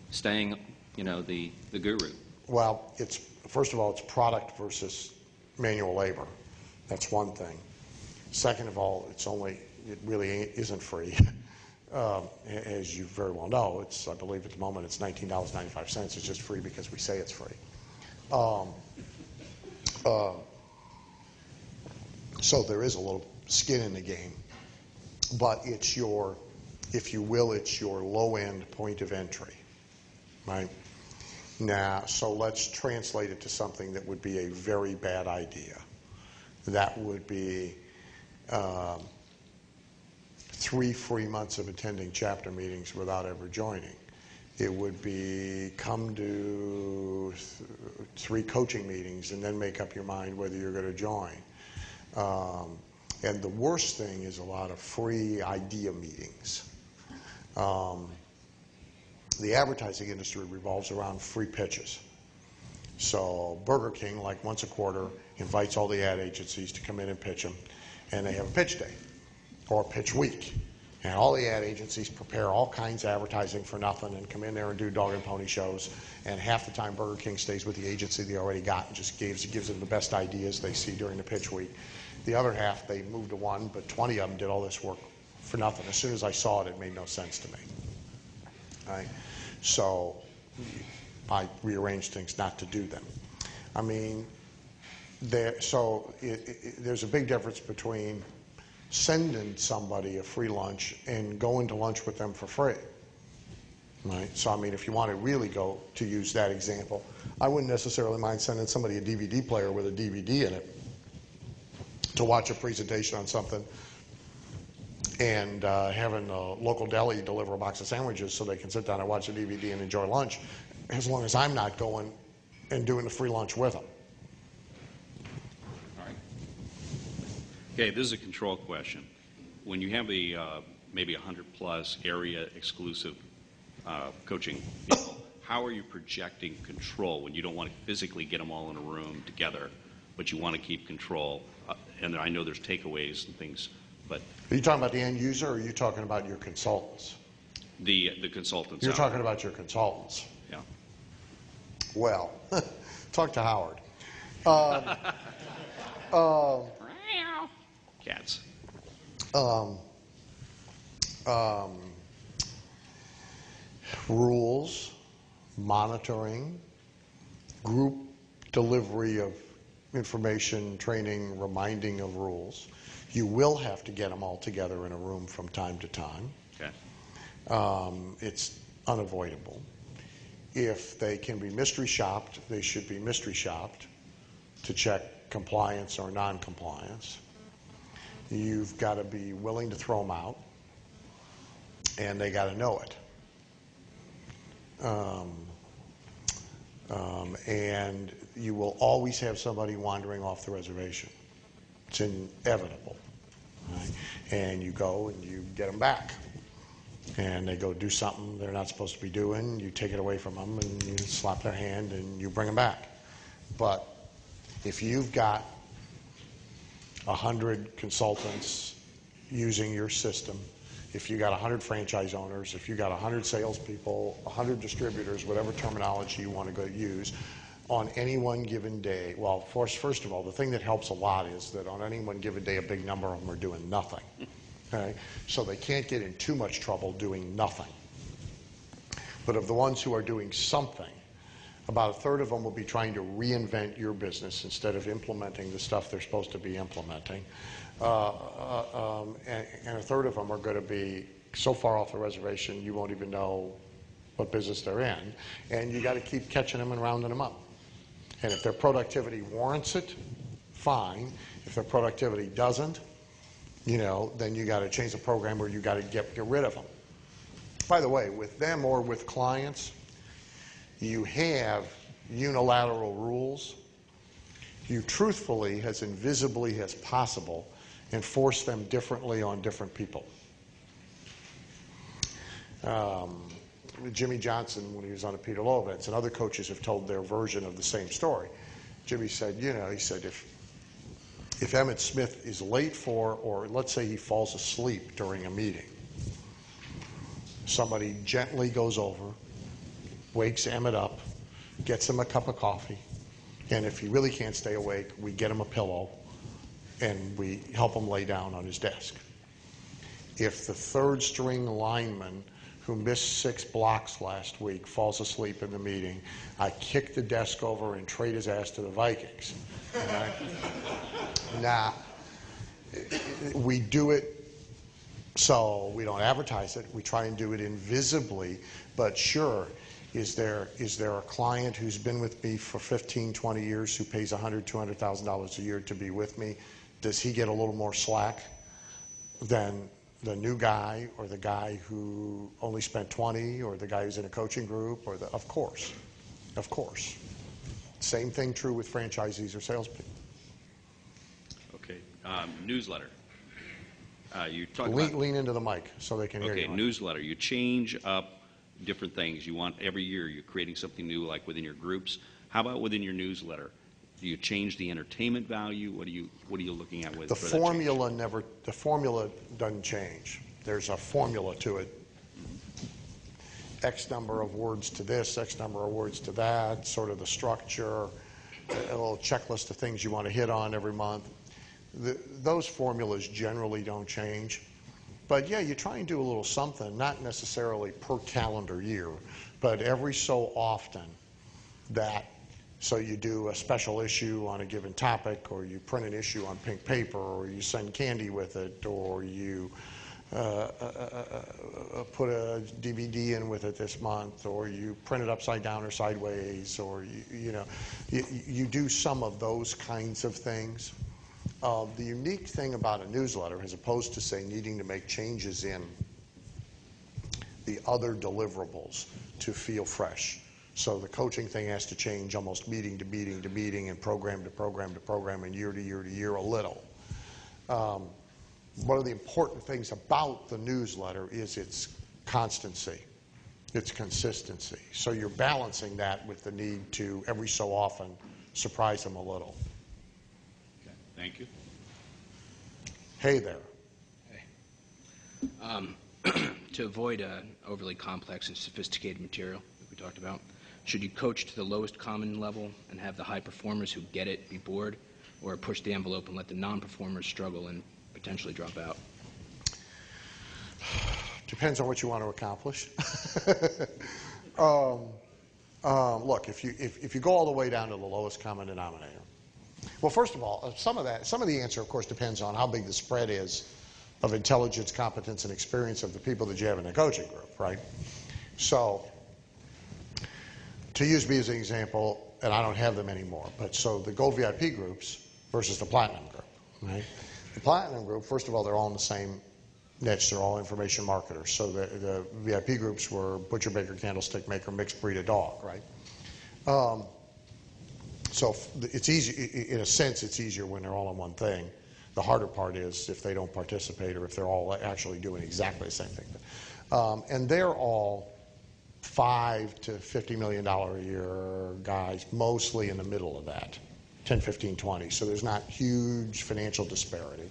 staying, the guru? Well, first of all, it's product versus manual labor. That's one thing. Second of all, it really isn't free. As you very well know, I believe at the moment it's $19.95. It's just free because we say it's free. So there is a little skin in the game, but it's your, if you will, it's your low-end point of entry, right? Now, so let's translate it to something that would be a very bad idea. That would be 3 free months of attending chapter meetings without ever joining. It would be come to 3 coaching meetings and then make up your mind whether you're going to join. And the worst thing is a lot of free idea meetings. The advertising industry revolves around free pitches. So Burger King, like once a quarter, invites all the ad agencies to come in and pitch them, and they have a pitch day or pitch week. And all the ad agencies prepare all kinds of advertising for nothing and come in there and do dog and pony shows. And half the time Burger King stays with the agency they already got and just gives them the best ideas they see during the pitch week. The other half, they moved to one, but 20 of them did all this work for nothing. As soon as I saw it, it made no sense to me. Right? So I rearranged things not to do them. I mean, there's a big difference between sending somebody a free lunch and going to lunch with them for free. Right? So, I mean, if you want to really go to use that example, I wouldn't necessarily mind sending somebody a DVD player with a DVD in it to watch a presentation on something, and having a local deli deliver a box of sandwiches so they can sit down and watch a DVD and enjoy lunch, as long as I'm not going and doing the free lunch with them. All right. Okay, this is a control question. When you have a maybe 100-plus area exclusive coaching people, how are you projecting control when you don't want to physically get them all in a room together, but you want to keep control? And I know there's takeaways and things, but... Are you talking about the end user, or are you talking about your consultants? The consultants. You're talking about your consultants. Yeah. Well, talk to Howard. Cats. Rules, monitoring, group delivery of information, training, reminding of rules. You will have to get them all together in a room from time to time. Okay. It's unavoidable. If they can be mystery shopped, they should be mystery shopped to check compliance or non-compliance. You've got to be willing to throw them out, and they got to know it. And you will always have somebody wandering off the reservation. It's inevitable. Right? And you go and you get them back. And they go do something they're not supposed to be doing. You take it away from them and you slap their hand and you bring them back. But if you've got 100 consultants using your system, if you got 100 franchise owners, if you got 100 salespeople, 100 distributors, whatever terminology you want to go use, on any one given day, well, first of all, the thing that helps a lot is that on any one given day, a big number of them are doing nothing. Okay? So they can't get in too much trouble doing nothing. But of the ones who are doing something, about a third of them will be trying to reinvent your business instead of implementing the stuff they're supposed to be implementing. And a third of them are going to be so far off the reservation you won't even know what business they're in. And you got to keep catching them and rounding them up. And if their productivity warrants it, fine. If their productivity doesn't, you know, then you got to change the program or you got to get rid of them. By the way, with them or with clients, you have unilateral rules. You truthfully, as invisibly as possible, enforce them differently on different people. Jimmy Johnson, when he was on the Peter Lowe events, and other coaches have told their version of the same story. Jimmy said, you know, he said, if Emmett Smith is late for, or let's say he falls asleep during a meeting, somebody gently goes over, wakes Emmett up, gets him a cup of coffee, and if he really can't stay awake, we get him a pillow and we help him lay down on his desk. If the third string lineman who missed 6 blocks last week falls asleep in the meeting, I kick the desk over and trade his ass to the Vikings. Okay? Now, we do it so we don't advertise it. We try and do it invisibly, but sure, is there a client who's been with me for 15, 20 years who pays $100,000, $200,000 a year to be with me? Does he get a little more slack than the new guy or the guy who only spent 20 or the guy who's in a coaching group? Of course. Of course. Same thing true with franchisees or salespeople. Okay. Newsletter. You talk lean into the mic so they can hear you. Okay, newsletter. You change up different things. You want every year you're creating something new, like within your groups. How about within your newsletter? Do you change the entertainment value? What are you looking at with the formula? The formula doesn't change. There's a formula to it. X number of words to this, X number of words to that, sort of the structure, a little checklist of things you want to hit on every month. Those formulas generally don't change. But yeah, you try and do a little something, not necessarily per calendar year, but every so often that So you do a special issue on a given topic, or you print an issue on pink paper, or you send candy with it, or you put a DVD in with it this month, or you print it upside down or sideways, or you do some of those kinds of things. The unique thing about a newsletter, as opposed to, say, needing to make changes in the other deliverables to feel fresh. So the coaching thing has to change almost meeting to meeting to meeting, and program to program to program, and year to year to year a little. One of the important things about the newsletter is its constancy, its consistency. So you're balancing that with the need to, every so often, surprise them a little. Okay, thank you. Hey there. Hey. To avoid overly complex and sophisticated material that we talked about, should you coach to the lowest common level and have the high performers who get it be bored, or push the envelope and let the non-performers struggle and potentially drop out? Depends on what you want to accomplish. Look, if you go all the way down to the lowest common denominator, well, first of all, some of the answer, of course, depends on how big the spread is of intelligence, competence, and experience of the people that you have in the coaching group, right? So, to use me as an example, and I don't have them anymore, but so the Gold VIP groups versus the Platinum group, right? The Platinum group, first of all, they're all in the same niche. They're all information marketers. So the VIP groups were butcher, baker, candlestick maker, mixed breed of dog, right? So it's easy, in a sense, it's easier when they're all in one thing. The harder part is if they don't participate, or if they're all actually doing exactly the same thing. And they're all $5 to $50 million a year guys, mostly in the middle of that, 10, 15, 20. So there's not huge financial disparity.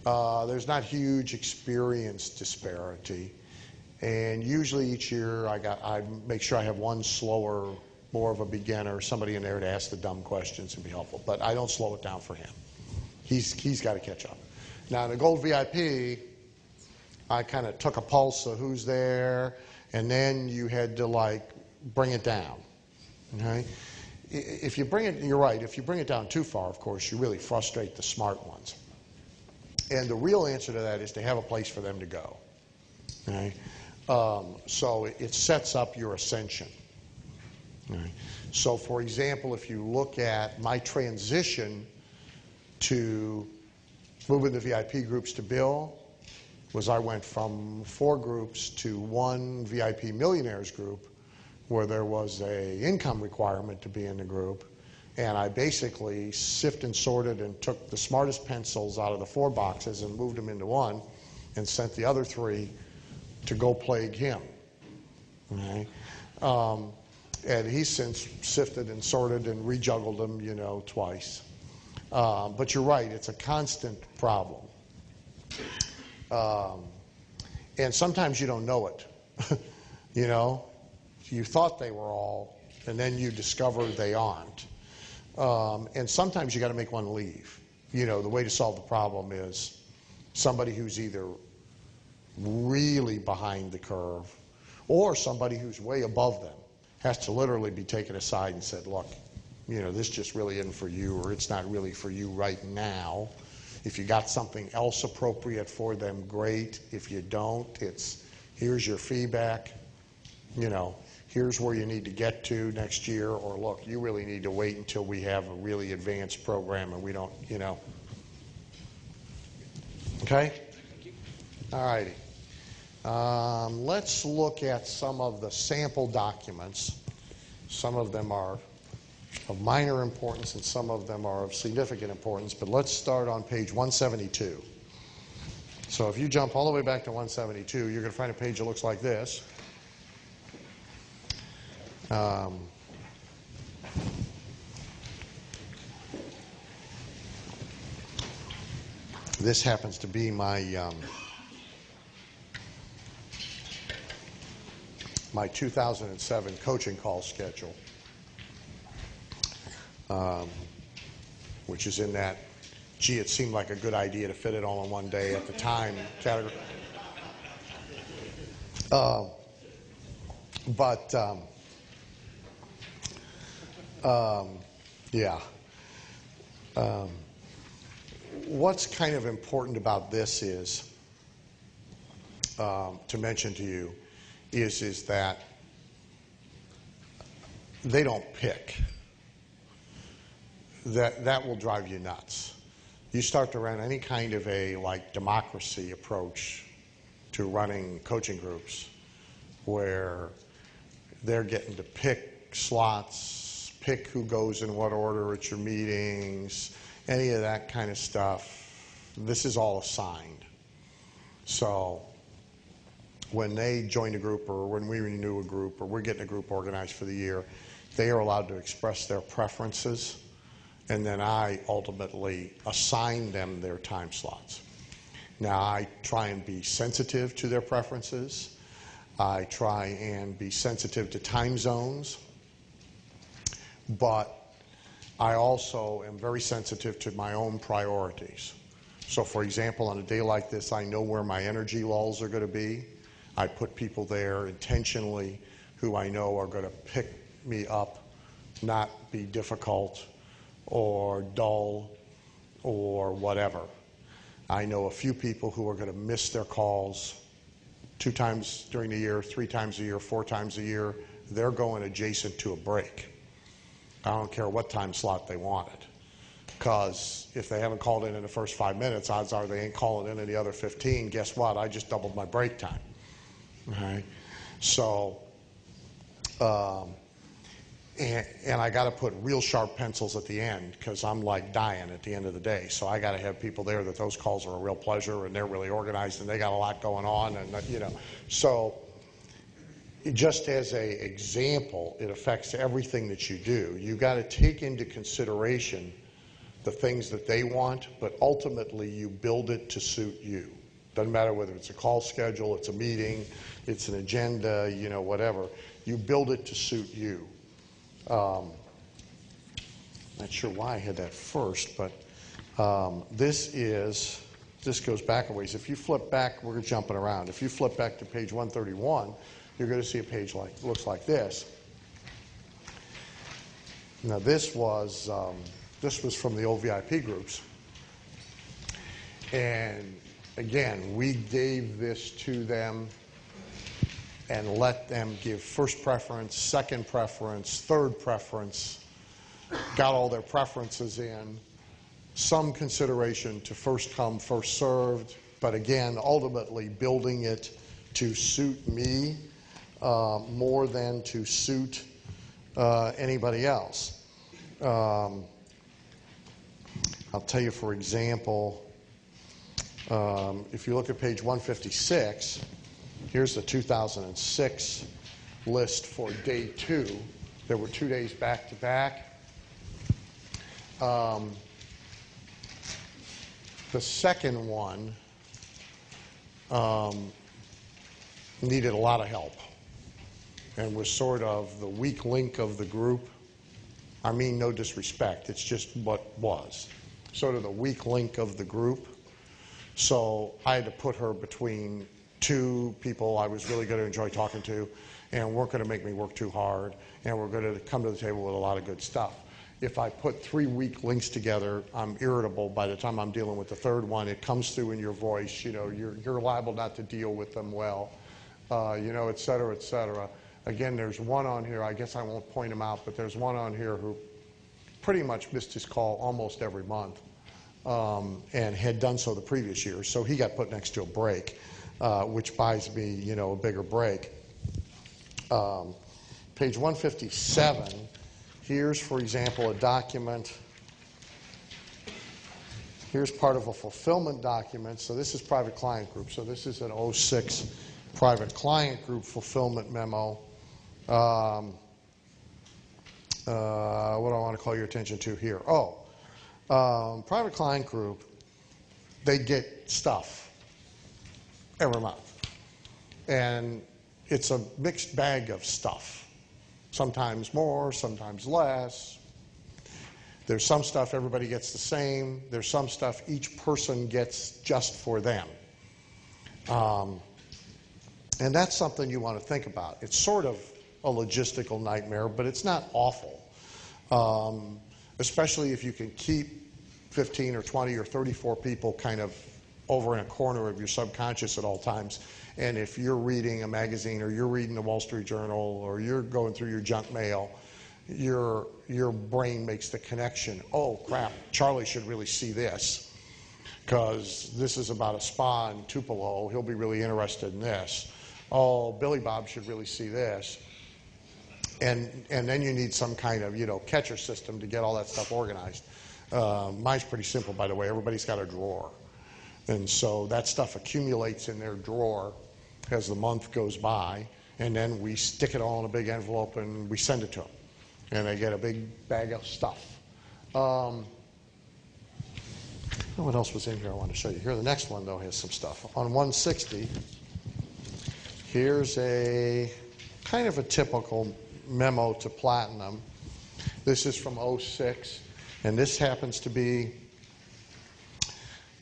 There's not huge experience disparity. And usually each year I make sure I have one slower, more of a beginner, somebody in there to ask the dumb questions and be helpful. But I don't slow it down for him. He's got to catch up. Now in the Gold VIP, I kind of took a pulse of who's there, and then you had to like bring it down. Okay? If you bring it, you're right, if you bring it down too far, of course, you really frustrate the smart ones. And the real answer to that is to have a place for them to go. Okay? So it sets up your ascension. Okay? So for example, if you look at my transition to moving the VIP groups to Bill, was I went from 4 groups to 1 VIP millionaires group where there was a income requirement to be in the group, and I basically sifted and sorted and took the smartest pencils out of the 4 boxes and moved them into 1 and sent the other 3 to go plague him. Okay? And he's since sifted and sorted and rejuggled them, twice. But you're right, it's a constant problem. And sometimes you don't know it. You thought they were all, and then you discover they aren't. And sometimes you got to make one leave. The way to solve the problem is somebody who's either really behind the curve or somebody who's way above them has to literally be taken aside and said, look, this just really isn't for you, or it's not really for you right now. If you got something else appropriate for them, great. If you don't, it's here's your feedback. Here's where you need to get to next year, or look, you really need to wait until we have a really advanced program and we don't, Okay? All righty. Let's look at some of the sample documents. Some of them are of minor importance and some of them are of significant importance, but let's start on page 172. So if you jump all the way back to 172, you're going to find a page that looks like this. This happens to be my my 2007 coaching call schedule, which is in that, gee, it seemed like a good idea to fit it all in one day at the time category. Yeah. What's kind of important about this is, to mention to you, is that they don't pick. That will drive you nuts. You start to run any kind of a democracy approach to running coaching groups where they're getting to pick slots, pick who goes in what order at your meetings, any of that kind of stuff. This is all assigned. So when they join a group or when we renew a group or we're getting a group organized for the year, they are allowed to express their preferences, and then I ultimately assign them their time slots. Now, I try and be sensitive to their preferences. I try and be sensitive to time zones. But I also am very sensitive to my own priorities. So, for example, on a day like this, I know where my energy lulls are going to be. I put people there intentionally who I know are going to pick me up, not be difficult or dull or whatever. I know a few people who are going to miss their calls 2 times during the year, 3 times a year, 4 times a year. They're going adjacent to a break. I don't care what time slot they wanted, because if they haven't called in the first 5 minutes, odds are they ain't calling in the other 15. Guess what? I just doubled my break time. Okay? So, and I got to put real sharp pencils at the end, because I'm like dying at the end of the day. So I got to have people there that those calls are a real pleasure and they're really organized and they got a lot going on, and So just as an example, it affects everything that you do. You got to take into consideration the things that they want, but ultimately you build it to suit you. Doesn't matter whether it's a call schedule, it's a meeting, it's an agenda, whatever. You build it to suit you. Not sure why I had that first, but this goes back a ways. If you flip back, we're jumping around. If you flip back to page 131, you're going to see a page looks like this. Now this was from the old VIP groups, and again, we gave this to them and let them give first preference, second preference, third preference, got all their preferences in, some consideration to first come, first served, but again, ultimately building it to suit me more than to suit anybody else. I'll tell you, for example, if you look at page 156, here's the 2006 list for day 2. There were 2 days back to back. The second one needed a lot of help and was sort of the weak link of the group. I mean, no disrespect, it's just what was. Sort of the weak link of the group. So I had to put her between 2 people I was really going to enjoy talking to, and weren't going to make me work too hard, and we're going to come to the table with a lot of good stuff. If I put 3 weak links together, I'm irritable. By the time I'm dealing with the third one, it comes through in your voice. You're liable not to deal with them well, et cetera, et cetera. Again, there's one on here, I guess I won't point him out, but there's one on here who pretty much missed his call almost every month, and had done so the previous year. So he got put next to a break, which buys me, a bigger break. Page 157, here's, for example, a document. Here's part of a fulfillment document. So this is private client group. So this is an 06 private client group fulfillment memo. What do I want to call your attention to here? Private client group, they get stuff every month. And it's a mixed bag of stuff. Sometimes more, sometimes less. There's some stuff everybody gets the same. There's some stuff each person gets just for them. And that's something you want to think about. It's sort of a logistical nightmare, but it's not awful. especially if you can keep 15 or 20 or 34 people kind of over in a corner of your subconscious at all times. And if you're reading a magazine or you're reading the Wall Street Journal or you're going through your junk mail, your brain makes the connection. Oh, crap, Charlie should really see this because this is about a spa in Tupelo. He'll be really interested in this. Oh, Billy Bob should really see this. And then you need some kind of, catcher system to get all that stuff organized. Mine's pretty simple, by the way. Everybody's got a drawer. And so that stuff accumulates in their drawer as the month goes by, and then we stick it all in a big envelope and we send it to them. And they get a big bag of stuff. What else was in here I want to show you? Here, the next one, though, has some stuff. On 160, here's a kind of a typical memo to Platinum. This is from 06, and this happens to be,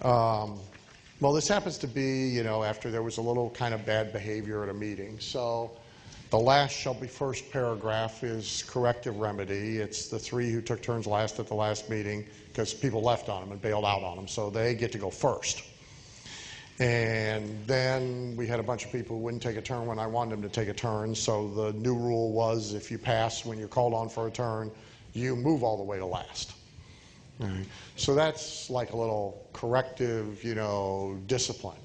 this happens to be, after there was a little kind of bad behavior at a meeting. So the last shall be first paragraph is corrective remedy. It's the three who took turns last at the last meeting because people left on them and bailed out on them, so they get to go first. And then we had a bunch of people who wouldn't take a turn when I wanted them to take a turn, so the new rule was if you pass when you're called on for a turn, you move all the way to last. Right. So that's like a little corrective, discipline.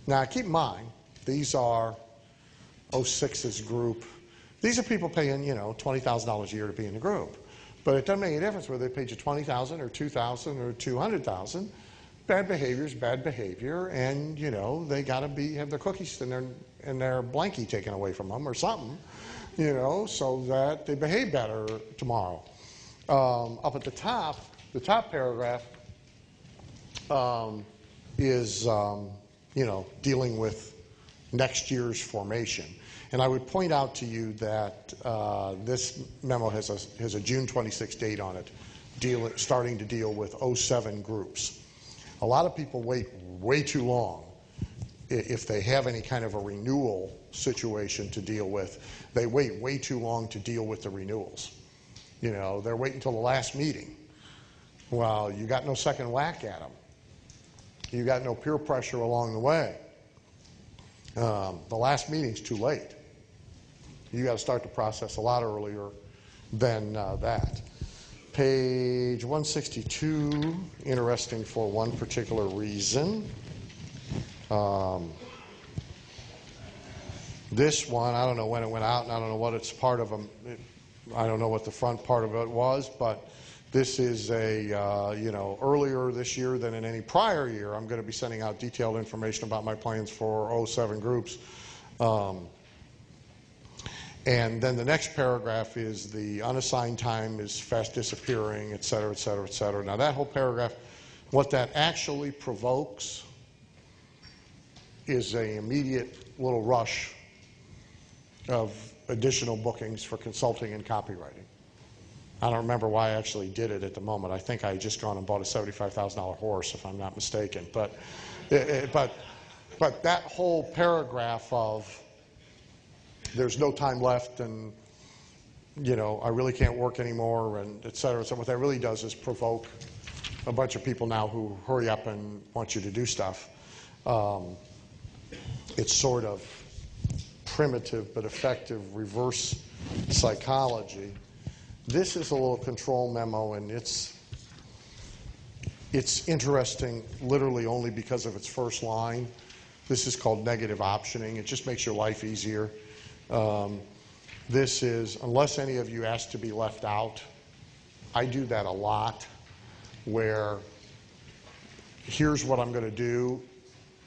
Now, keep in mind, these are 06's group. These are people paying, $20,000 a year to be in the group. But it doesn't make any difference whether they paid you $20,000 or $2,000 or $200,000. Bad behavior is bad behavior, and, they got to have their cookies and their blankie taken away from them or something, so that they behave better tomorrow. Up at the top paragraph is, dealing with next year's formation. And I would point out to you that this memo has a June 26 date on it, starting to deal with 07 groups. A lot of people wait way too long if they have any kind of a renewal situation to deal with. They wait way too long to deal with the renewals. They're waiting until the last meeting. Well, you got no second whack at them. You got no peer pressure along the way. The last meeting's too late. You got to start the process a lot earlier than that. Page 162, interesting for one particular reason. This one, I don't know when it went out, and I don't know what it's part of. I don't know what the front part of it was, but this is earlier this year than in any prior year. I'm going to be sending out detailed information about my plans for 07 groups. And then the next paragraph is the unassigned time is fast disappearing, et cetera, et cetera, et cetera. Now that whole paragraph, what that actually provokes is an immediate little rush of additional bookings for consulting and copywriting. I don't remember why I actually did it at the moment. I think I had just gone and bought a $75,000 horse, if I'm not mistaken. But that whole paragraph of there's no time left and, I really can't work anymore and et cetera. So what that really does is provoke a bunch of people now who hurry up and want you to do stuff. It's sort of primitive but effective reverse psychology. This is a little control memo, and it's interesting literally only because of its first line. This is called negative optioning. It just makes your life easier. This is, unless any of you ask to be left out, I do that a lot, where here's what I'm going to do.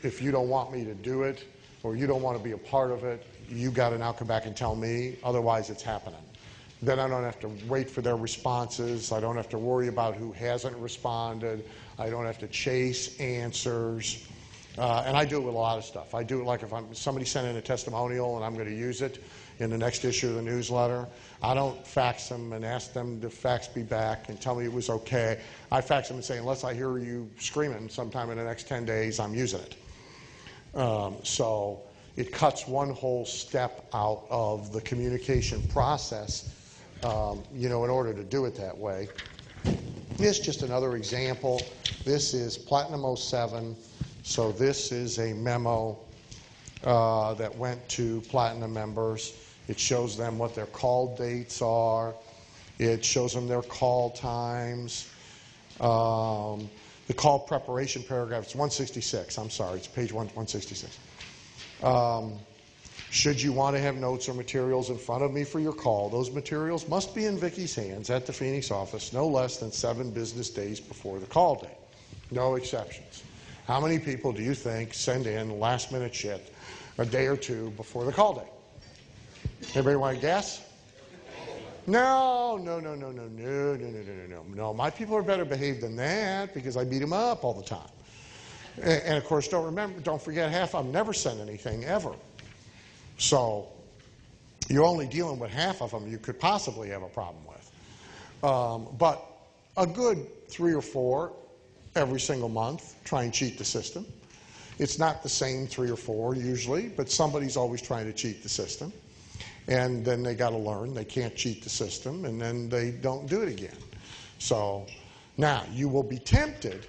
If you don't want me to do it, or you don't want to be a part of it, you got to now come back and tell me, otherwise it's happening. Then I don't have to wait for their responses. I don't have to worry about who hasn't responded. I don't have to chase answers. And I do it with a lot of stuff. I do it like if somebody sent in a testimonial and I'm going to use it in the next issue of the newsletter. I don't fax them and ask them to fax me back and tell me it was okay. I fax them and say, unless I hear you screaming sometime in the next 10 days, I'm using it. So it cuts one whole step out of the communication process in order to do it that way. This is just another example. This is Platinum 07. So this is a memo that went to Platinum members. It shows them what their call dates are. It shows them their call times. The call preparation paragraph, it's 166. I'm sorry, it's page 166. Should you want to have notes or materials in front of me for your call, those materials must be in Vicky's hands at the Phoenix office no less than 7 business days before the call date. No exceptions. How many people do you think send in last-minute shit a day or two before the call date? Anybody want to guess? No. No, my people are better behaved than that because I beat them up all the time. And of course, don't forget, half of them never send anything ever. So you're only dealing with half of them you could possibly have a problem with. But a good 3 or 4 every single month try and cheat the system. It's not the same 3 or 4 usually, but somebody's always trying to cheat the system. And then they got to learn they can't cheat the system, and then they don't do it again. So now you will be tempted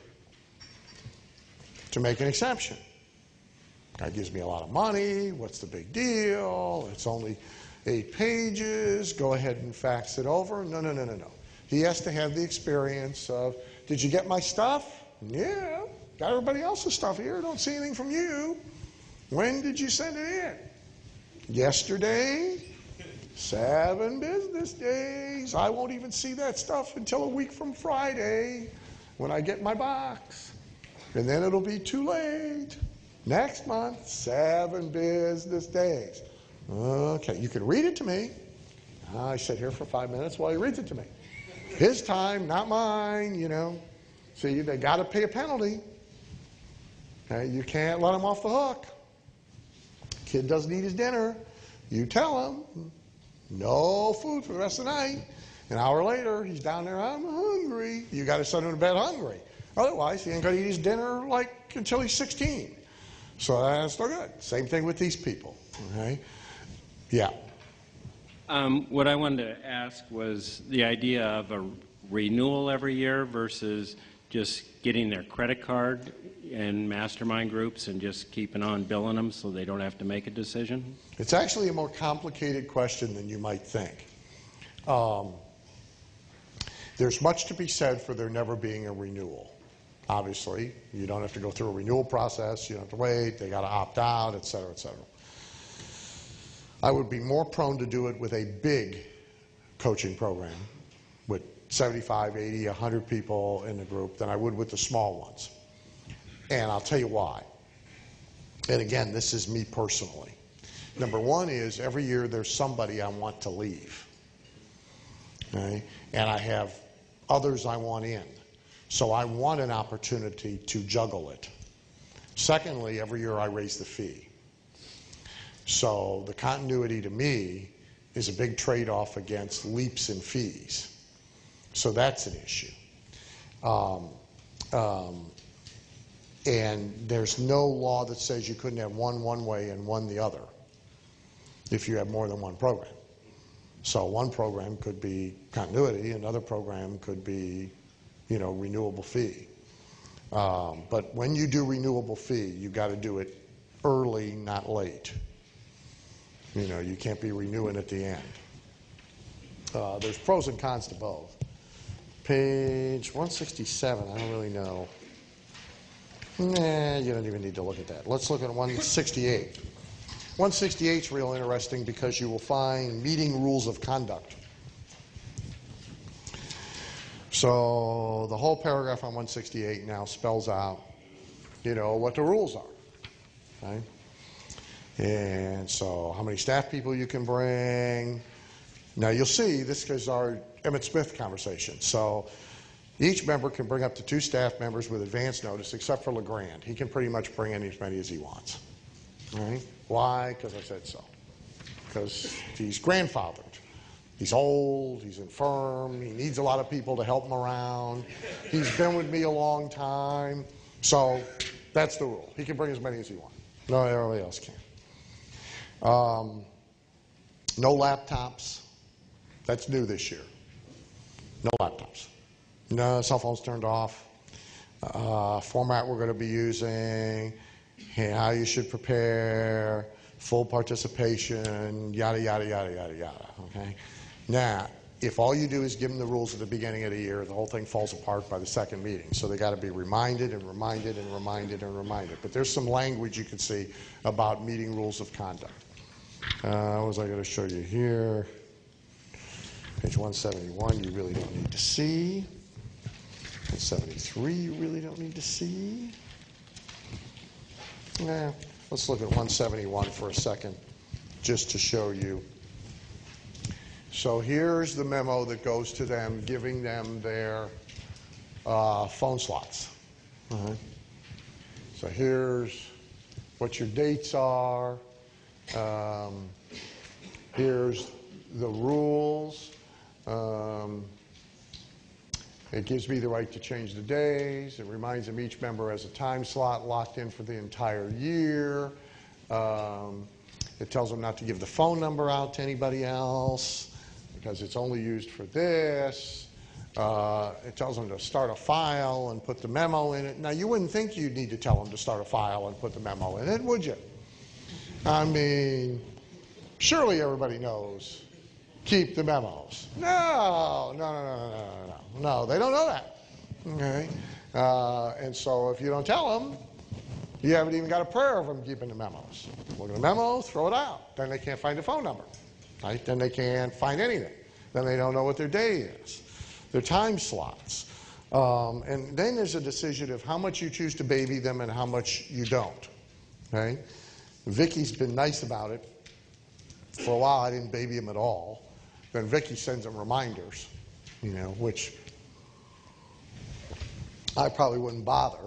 to make an exception. That gives me a lot of money. What's the big deal? It's only 8 pages. Go ahead and fax it over. No. He has to have the experience of, did you get my stuff? Yeah. Got everybody else's stuff here. Don't see anything from you. When did you send it in? Yesterday. 7 business days. I won't even see that stuff until a week from Friday when I get my box. And then it'll be too late. Next month, 7 business days. Okay, you can read it to me. I sit here for 5 minutes while he reads it to me. His time, not mine, See, they got to pay a penalty. Okay, you can't let him off the hook. Kid doesn't eat his dinner. You tell him, no food for the rest of the night. An hour later, he's down there, I'm hungry. You got to send him to bed hungry. Otherwise, he ain't going to eat his dinner until he's 16. So that's no good. Same thing with these people. Okay? Yeah. What I wanted to ask was the idea of a renewal every year versus just getting their credit card in mastermind groups and just keeping on billing them so they don't have to make a decision? It's actually a more complicated question than you might think. There's much to be said for there never being a renewal. Obviously, you don't have to go through a renewal process. You don't have to wait. They got to opt out, et cetera, et cetera. I would be more prone to do it with a big coaching program with 75, 80, 100 people in the group than I would with the small ones. And I'll tell you why. And again, this is me personally. Number one is every year there's somebody I want to leave. Okay? And I have others I want in. So I want an opportunity to juggle it. Secondly, every year I raise the fee. So the continuity to me is a big trade-off against leaps in fees. So that's an issue. And there's no law that says you couldn't have one way and one the other if you have more than one program. So one program could be continuity, another program could be, renewable fee. But when you do renewable fee, you got to do it early, not late. You can't be renewing at the end. There's pros and cons to both. Page 167, I don't really know. Nah, you don't even need to look at that. Let's look at 168. 168 is real interesting because you will find meeting rules of conduct. So the whole paragraph on 168 now spells out, what the rules are. Okay? And so how many staff people you can bring. Now you'll see this is our Emmett Smith conversation. So each member can bring up to 2 staff members with advance notice, except for LeGrand. He can pretty much bring in as many as he wants. All right? Why? Because I said so. Because he's grandfathered. He's old, he's infirm, he needs a lot of people to help him around. He's been with me a long time. So that's the rule. He can bring as many as he wants. No, everybody else can. No laptops. That's new this year. No laptops. No cell phones turned off. Format we're going to be using, how you should prepare, full participation, yada, yada, yada, yada, yada. Okay? Now, if all you do is give them the rules at the beginning of the year, the whole thing falls apart by the second meeting. So they got to be reminded and reminded and reminded and reminded. But there's some language you can see about meeting rules of conduct. What was I going to show you here? Page 171, you really don't need to see. 173, you really don't need to see. Let's look at 171 for a second, just to show you. So here's the memo that goes to them, giving them their phone slots. So here's what your dates are. Here's the rules. It gives me the right to change the days. It reminds them each member has a time slot locked in for the entire year. It tells them not to give the phone number out to anybody else because it's only used for this. It tells them to start a file and put the memo in it. Now, you wouldn't think you'd need to tell them to start a file and put the memo in it, would you? I mean, surely everybody knows. Keep the memos. No, they don't know that. Okay? And so if you don't tell them, you haven't even got a prayer of them keeping the memos. Look at the memo, throw it out. Then they can't find the phone number. Right? Then they can't find anything. Then they don't know what their day is, their time slots. And then there's a decision of how much you choose to baby them and how much you don't. Okay? Vicky's been nice about it. For a while, I didn't baby him at all. Then Vicky sends them reminders, which I probably wouldn't bother,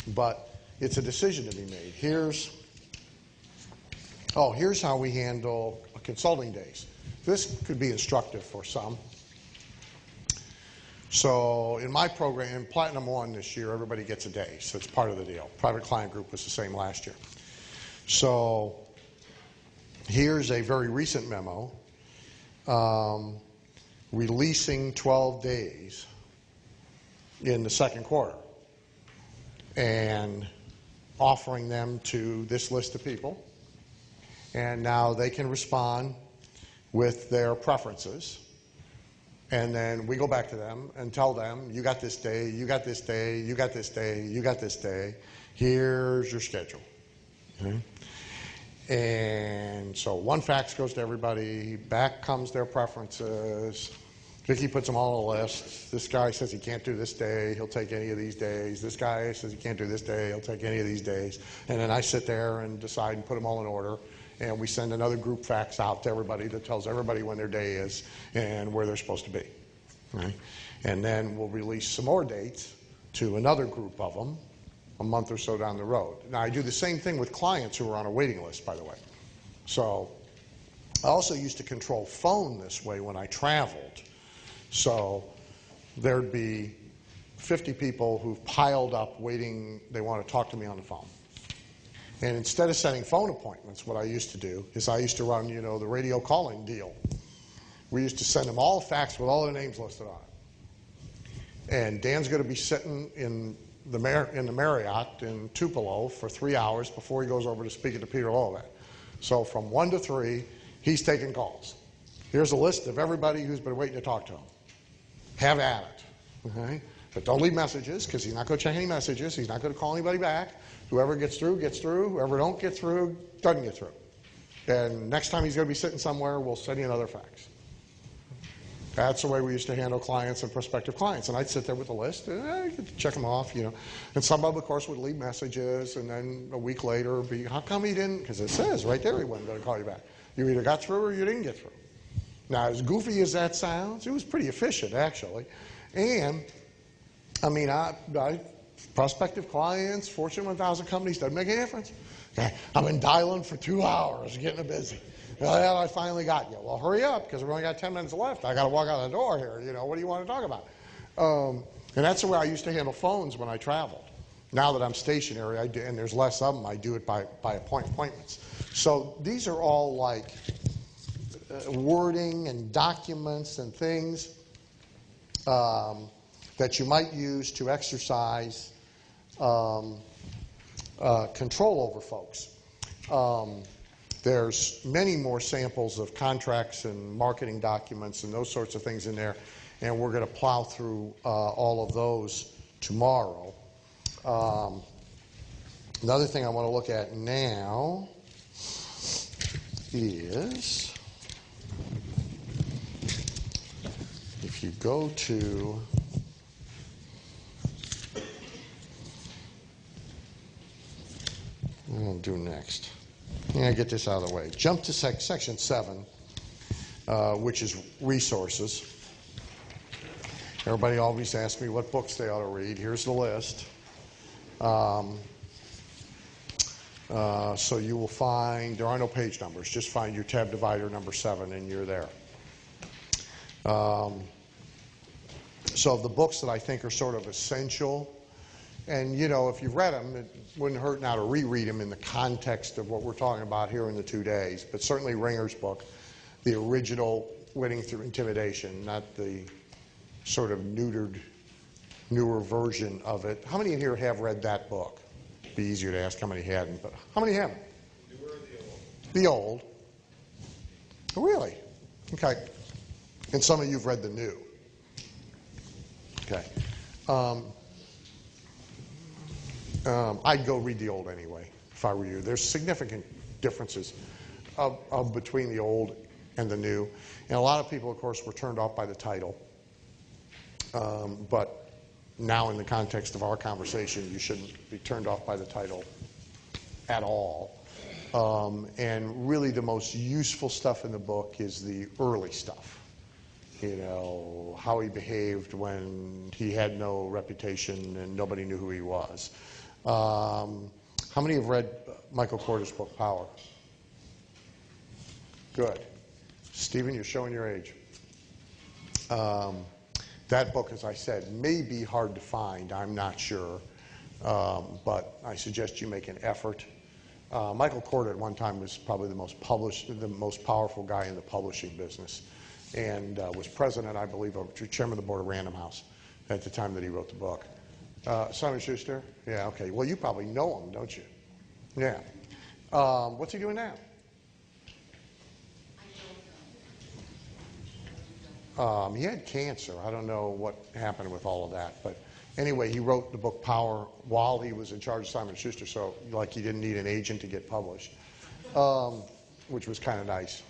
but it's a decision to be made. Here's how we handle consulting days. This could be instructive for some. So in my program, in Platinum 1 this year, everybody gets a day, so it's part of the deal. Private client group was the same last year. So here's a very recent memo. Releasing 12 days in the second quarter and offering them to this list of people. And now they can respond with their preferences. And then we go back to them and tell them, you got this day, you got this day, you got this day, you got this day. Here's your schedule. Okay? And so one fax goes to everybody, back comes their preferences. Vicki puts them all on a list. This guy says he can't do this day, he'll take any of these days. This guy says he can't do this day, he'll take any of these days. And then I sit there and decide and put them all in order. And we send another group fax out to everybody that tells everybody when their day is and where they're supposed to be. Right? And then we'll release some more dates to another group of them a month or so down the road. Now, I do the same thing with clients who are on a waiting list, by the way. So I also used to control phone this way when I traveled. So there'd be 50 people who've piled up waiting, they want to talk to me on the phone. And instead of setting phone appointments, what I used to do is I used to run, the radio calling deal. We used to send them all a fax with all their names listed on it. And Dan's going to be sitting in the Marriott in Tupelo for 3 hours before he goes over to speak to Peter Lovat. So from 1 to 3, he's taking calls. Here's a list of everybody who's been waiting to talk to him. Have at it. Okay? But don't leave messages because he's not going to check any messages. He's not going to call anybody back. Whoever gets through, gets through. Whoever don't get through, doesn't get through. And next time he's going to be sitting somewhere, we'll send you another fax. That's the way we used to handle clients and prospective clients. And I'd sit there with a list and I'd check them off, And some of them, of course, would leave messages. And then a week later, be, how come he didn't? Because it says right there he wasn't going to call you back. You either got through or you didn't get through. Now, as goofy as that sounds, it was pretty efficient, actually. And, I prospective clients, Fortune 1000 companies, doesn't make any difference. I've been dialing for 2 hours, getting busy. Well, I finally got you. Well, hurry up, because we've only got 10 minutes left. I got to walk out the door here. What do you want to talk about? And that's the way I used to handle phones when I traveled. Now that I'm stationary, and there's less of them, I do it by appointments. So these are all like wording and documents and things that you might use to exercise control over folks. There's many more samples of contracts and marketing documents and those sorts of things in there, and we're going to plow through all of those tomorrow. Another thing I want to look at now is, if you go to what I'll do next. Yeah, get this out of the way. Jump to section 7, which is resources. Everybody always asks me what books they ought to read. Here's the list. So you will find, there are no page numbers, just find your tab divider number 7 and you're there. So the books that I think are sort of essential, and you know, if you've read them, it wouldn't hurt now to reread them in the context of what we're talking about here in the 2 days, but certainly Ringer's book, the original Winning Through Intimidation, not the sort of neutered, newer version of it. How many in here have read that book? It'd be easier to ask how many hadn't, but how many haven't? Newer or the old? The old. Oh, really? Okay. And some of you have read the new. Okay. I'd go read the old anyway, if I were you. There's significant differences between the old and the new. And a lot of people, of course, were turned off by the title. But now in the context of our conversation, you shouldn't be turned off by the title at all. And really the most useful stuff in the book is the early stuff. You know, how he behaved when he had no reputation and nobody knew who he was. How many have read Michael Korda's book, Power? Good. Stephen, you're showing your age. That book, as I said, may be hard to find. I'm not sure. But I suggest you make an effort. Michael Korda at one time was probably the most powerful guy in the publishing business, and was president, I believe, chairman of the board of Random House at the time that he wrote the book. Simon Schuster? Yeah, okay. Well, you probably know him, don't you? Yeah. What's he doing now? He had cancer. I don't know what happened with all of that. But anyway, he wrote the book Power while he was in charge of Simon & Schuster, so like he didn't need an agent to get published, which was kind of nice.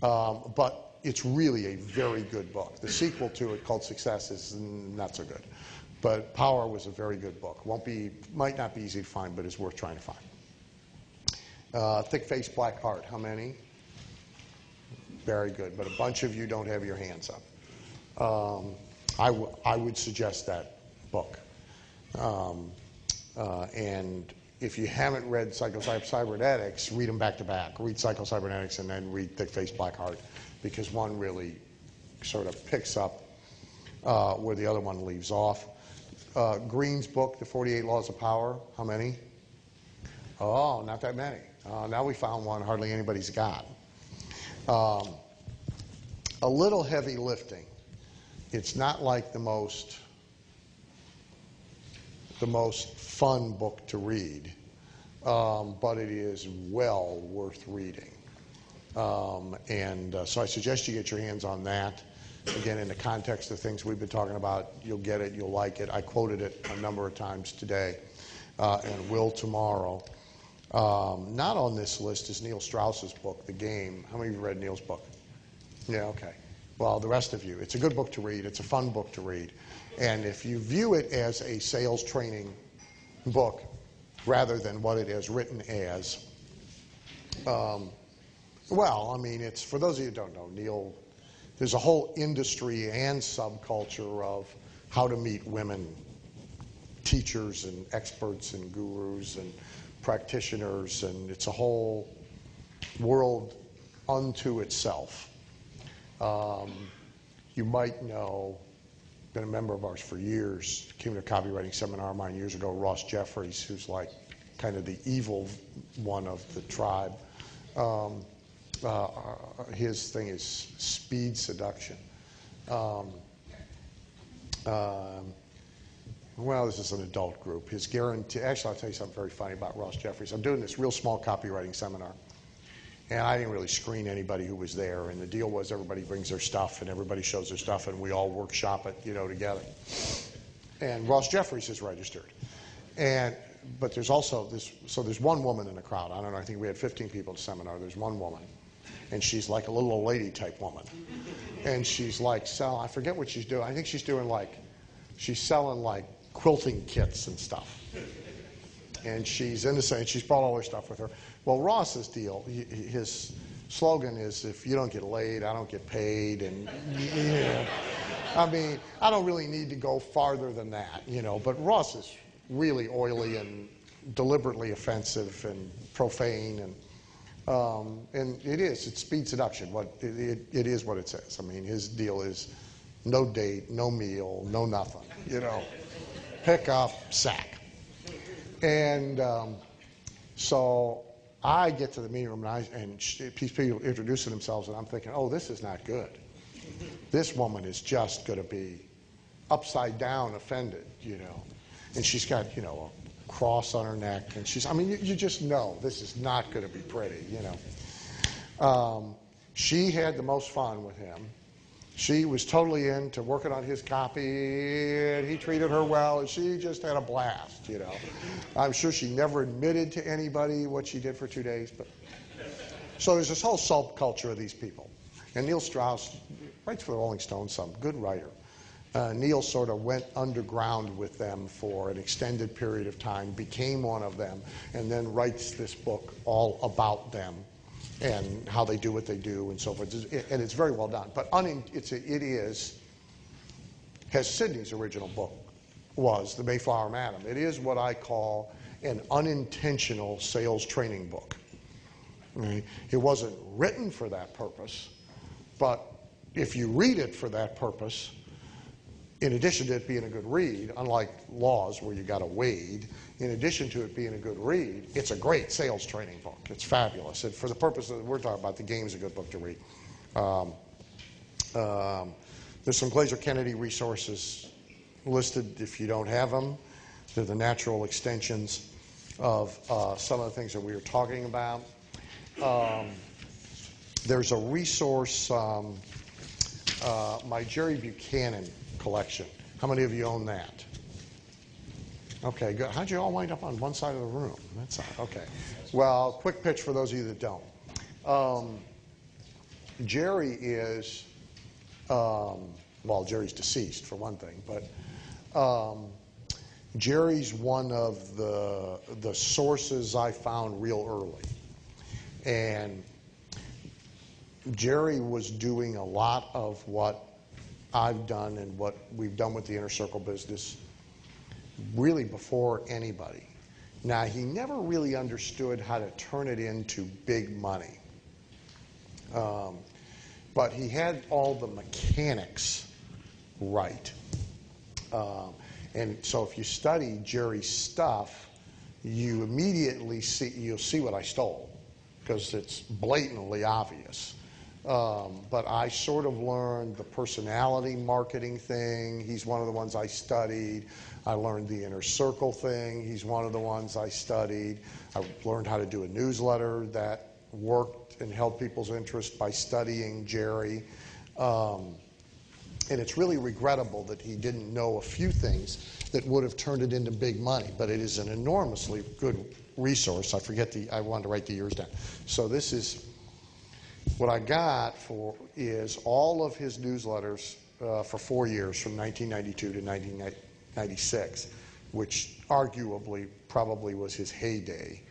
But it's really a very good book. The sequel to it, called Success, is not so good. But Power was a very good book. Might not be easy to find, but it's worth trying to find. Thick Face, Black Heart. How many? Very good. But a bunch of you don't have your hands up. I would suggest that book. And if you haven't read Psycho-Cybernetics, read them back to back. Read Psycho-Cybernetics and then read Thick Face, Black Heart, because one really sort of picks up where the other one leaves off. Green's book, The 48 Laws of Power. How many? Oh, not that many. Now we found one hardly anybody's got. A little heavy lifting. It's not like the most fun book to read, but it is well worth reading. So I suggest you get your hands on that. Again, in the context of things we've been talking about, you'll get it, you'll like it. I quoted it a number of times today and will tomorrow. Not on this list is Neil Strauss's book, The Game. How many of you read Neil's book? Yeah, okay. Well, the rest of you. It's a good book to read. It's a fun book to read. And if you view it as a sales training book rather than what it is written as, well, I mean, it's, for those of you who don't know, Neil, there's a whole industry and subculture of how to meet women, teachers and experts and gurus and practitioners, and it's a whole world unto itself. You might know, been a member of ours for years, came to a copywriting seminar of mine years ago, Ross Jeffries, who's like kind of the evil one of the tribe. his thing is speed seduction. Well, this is an adult group. His guarantee, actually, I'll tell you something very funny about Ross Jeffries. I'm doing this real small copywriting seminar, and I didn't really screen anybody who was there. And the deal was everybody brings their stuff, and everybody shows their stuff, and we all workshop it, together. And Ross Jeffries is registered. But there's also this, so there's one woman in the crowd. I don't know, I think we had 15 people at the seminar. There's one woman, and she's like a little old lady type woman. And she's like, I forget what she's doing. I think she's doing she's selling quilting kits and stuff. And she's in the same, she's brought all her stuff with her. Well, Ross's deal, his slogan is, if you don't get laid, I don't get paid. And, I mean, I don't really need to go farther than that, But Ross is really oily and deliberately offensive and profane. And it's speed seduction. It is what it says. I mean, his deal is no date, no meal, no nothing, Pick up, sack. And so I get to the meeting room, and people introducing themselves, and I'm thinking, oh, this is not good. This woman is just going to be upside down offended, And she's got, a cross on her neck, and you just know this is not going to be pretty, She had the most fun with him. She was totally into working on his copy, and he treated her well, and she just had a blast, I'm sure she never admitted to anybody what she did for 2 days. But so there's this whole subculture of these people. And Neil Strauss writes for the Rolling Stones, some good writer. Neil sort of went underground with them for an extended period of time, became one of them, and then writes this book all about them and how they do what they do and so forth. And it's very well done. But as Sidney's original book was, The Mayflower Madam, it is what I call an unintentional sales training book. Right? It wasn't written for that purpose, but if you read it for that purpose, in addition to it being a good read, unlike Laws where you got to wade, in addition to it being a good read, it's a great sales training book. It's fabulous. And for the purpose that we're talking about, the game's a good book to read. There's some Glazer Kennedy resources listed if you don't have them. They're the natural extensions of some of the things that we were talking about. There's a resource, my Jerry Buchanan collection. How many of you own that? Okay, good. How'd you all wind up on one side of the room? That's okay. Well, quick pitch for those of you that don't. Jerry is, Jerry's deceased for one thing, but Jerry's one of the sources I found real early. And Jerry was doing a lot of what I've done and what we've done with the Inner Circle business really before anybody. Now, he never really understood how to turn it into big money. But he had all the mechanics right. And so if you study Jerry's stuff, you immediately you'll see what I stole, because it's blatantly obvious. But I sort of learned the personality marketing thing. He's one of the ones I studied. I learned the Inner Circle thing. He's one of the ones I studied. I learned how to do a newsletter that worked and held people's interest by studying Jerry. And it's really regrettable that he didn't know a few things that would have turned it into big money. But it is an enormously good resource. I wanted to write the years down. So this is what I got is all of his newsletters for 4 years, from 1992 to 1996, which arguably probably was his heyday,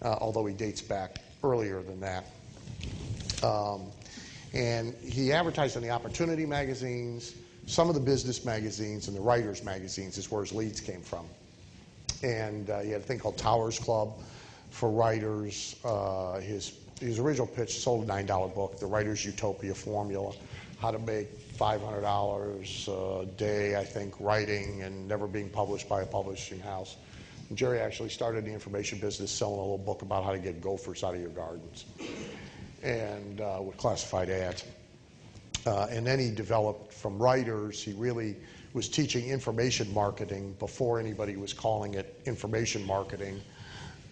although he dates back earlier than that. And he advertised in the Opportunity magazines, some of the business magazines, and the writers magazines is where his leads came from. And he had a thing called Towers Club for writers. His original pitch sold a $9 book, The Writer's Utopia Formula, how to make $500 a day, I think, writing and never being published by a publishing house. And Jerry actually started the information business selling a little book about how to get gophers out of your gardens. and with classified ads. And then he developed from writers. He really was teaching information marketing before anybody was calling it information marketing.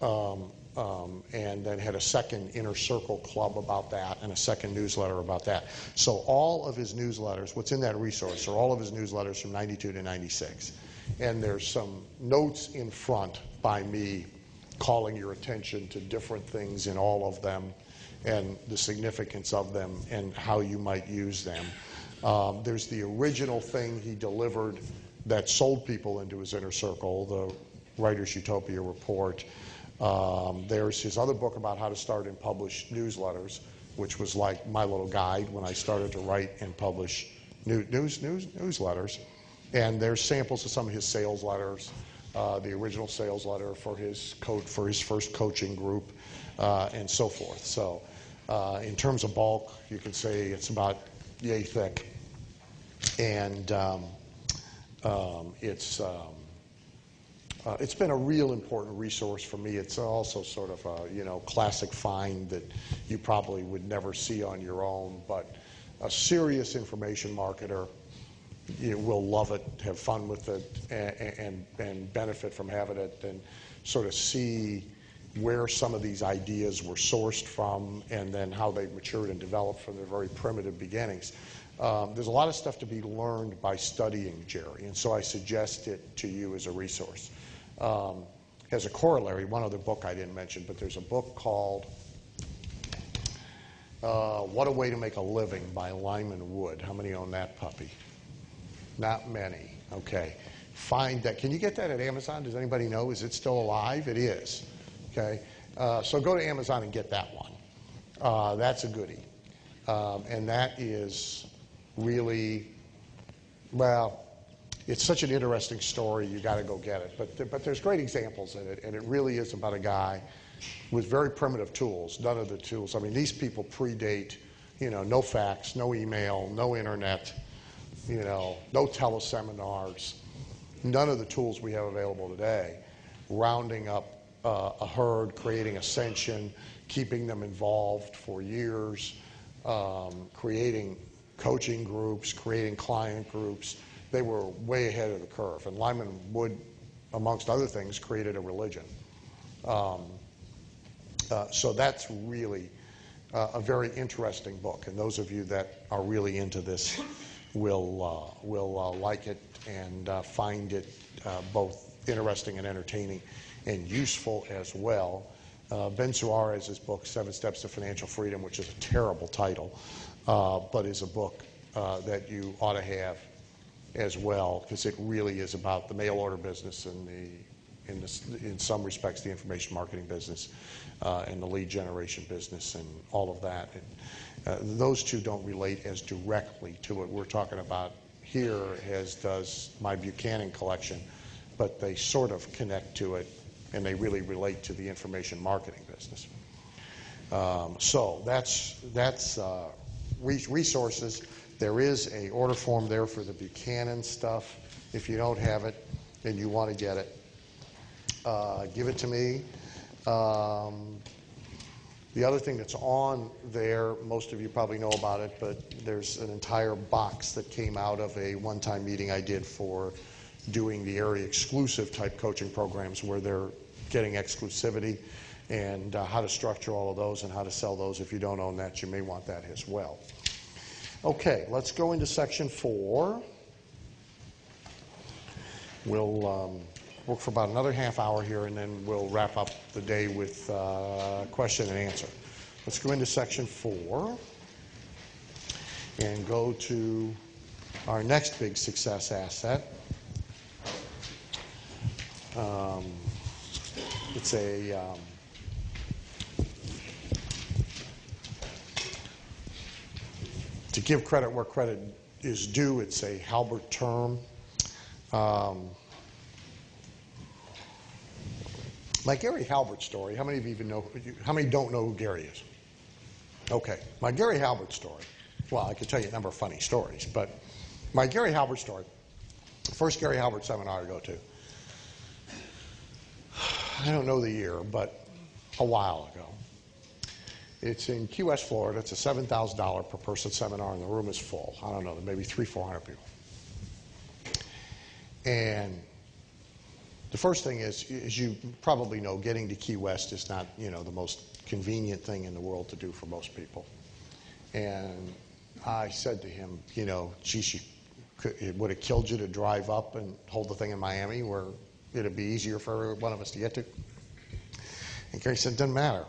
And then had a second inner circle club about that and a second newsletter about that. So all of his newsletters, what's in that resource, are all of his newsletters from 92 to 96. And there's some notes in front by me calling your attention to different things in all of them and the significance of them and how you might use them. There's the original thing he delivered that sold people into his inner circle, the Writer's Utopia report. There's his other book about how to start and publish newsletters, which was like my little guide when I started to write and publish newsletters. And there's samples of some of his sales letters, the original sales letter for his first coaching group, and so forth. So in terms of bulk, you could say it's about yay thick. And it's been a real important resource for me. It's also sort of a classic find that you probably would never see on your own, but a serious information marketer, you will love it, have fun with it, and benefit from having it, and sort of see where some of these ideas were sourced from and then how they matured and developed from their very primitive beginnings. There's a lot of stuff to be learned by studying Jerry, and so I suggest it to you as a resource. As a corollary, one other book I didn't mention, but there's a book called What a Way to Make a Living by Lyman Wood. How many own that puppy? Not many. Okay. Find that. Can you get that at Amazon? Does anybody know? Is it still alive? It is. Okay. So go to Amazon and get that one. That's a goodie. And that is really, well, it's such an interesting story, you got to go get it. But there's great examples in it, and it really is about a guy with very primitive tools. None of the tools, I mean, these people predate, no fax, no email, no internet, no teleseminars, none of the tools we have available today. Rounding up a herd, creating ascension, keeping them involved for years, creating coaching groups, creating client groups. They were way ahead of the curve. And Lyman Wood, amongst other things, created a religion. So that's really a very interesting book. And those of you that are really into this will like it and find it both interesting and entertaining and useful as well. Ben Suarez's book, 7 Steps to Financial Freedom, which is a terrible title, but is a book that you ought to have as well, because it really is about the mail order business and in some respects the information marketing business and the lead generation business and all of that. And those two don't relate as directly to what we're talking about here as does my Buchanan collection, but they sort of connect to it and they really relate to the information marketing business. So that's resources. There is an order form there for the Buchanan stuff. If you don't have it and you want to get it, give it to me. The other thing that's on there, most of you probably know about it, but there's an entire box that came out of a one-time meeting I did for doing the area exclusive type coaching programs where they're getting exclusivity, and how to structure all of those and how to sell those. If you don't own that, you may want that as well. Okay, let's go into section 4. We'll work for about another half hour here, and then we'll wrap up the day with question and answer. Let's go into section 4 and go to our next big success asset. It's a to give credit where credit is due. It's a Halbert term. My Gary Halbert story. How many of you even know? How many don't know who Gary is? Okay, my Gary Halbert story. Well, I could tell you a number of funny stories, but my Gary Halbert story. The first Gary Halbert seminar I go to. I don't know the year, but a while ago. It's in Key West, Florida. It's a $7,000 per person seminar, and the room is full. I don't know, maybe 300-400 people. And the first thing is, as you probably know, getting to Key West is not, the most convenient thing in the world to do for most people. And I said to him, geez, it would have killed you to drive up and hold the thing in Miami where it'd be easier for every one of us to get to. And Gary said, doesn't matter.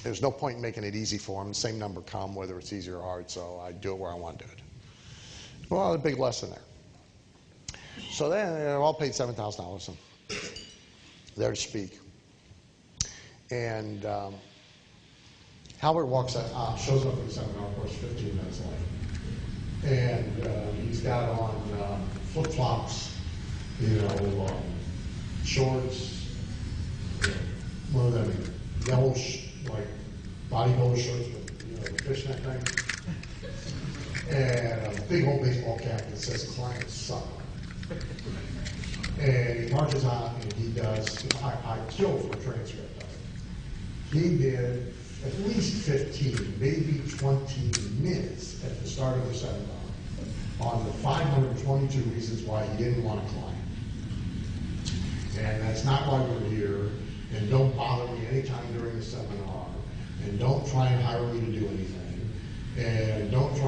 There's no point in making it easy for him. The same number come, whether it's easy or hard, so I do it where I want to do it. Well, a big lesson there. So then they all paid $7,000 and there to speak. And Halbert walks out, shows up at the seminar, of course, 15 minutes late. And he's got on flip-flops, shorts, one of them yellow, like bodybuilder shirts with the fishnet thing, and a big old baseball cap that says "Clients Suck." And he marches on and he does. I kill for a transcript of it. He did at least 15, maybe 20 minutes at the start of the seminar on the 522 reasons why he didn't want a client. And that's not why we're here. And don't bother me anytime during the seminar. And don't try and hire me to do anything. And don't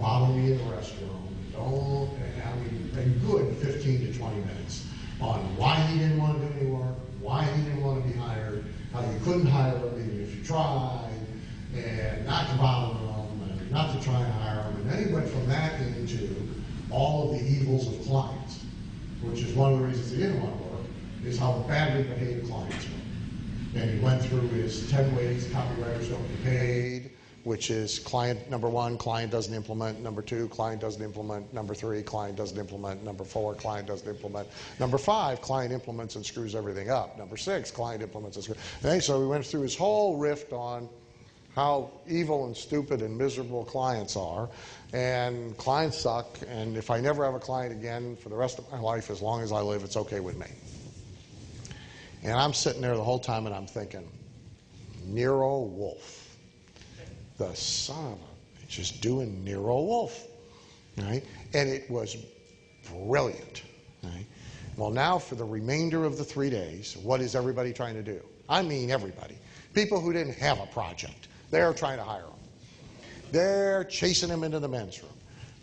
bother me in the restroom. And good 15 to 20 minutes on why he didn't want to do any work, why he didn't want to be hired, how you couldn't hire him even if you tried, and not to bother him, and not to try and hire him. And then he went from that into all of the evils of clients, which is one of the reasons he didn't want to work, is how badly behaved clients were. And he went through his 10 ways copywriters don't get paid, which is client number 1, client doesn't implement. Number 2, client doesn't implement. Number 3, client doesn't implement. Number 4, client doesn't implement. Number 5, client implements and screws everything up. Number 6, client implements and screws. And so we went through his whole riff on how evil and stupid and miserable clients are. And clients suck. And if I never have a client again for the rest of my life, as long as I live, it's okay with me. And I'm sitting there the whole time and I'm thinking, Nero Wolfe. The son of a, just doing Nero Wolfe, right? And it was brilliant, right? Well, now for the remainder of the 3 days, what is everybody trying to do? I mean everybody. People who didn't have a project, they're trying to hire them. They're chasing him into the men's room.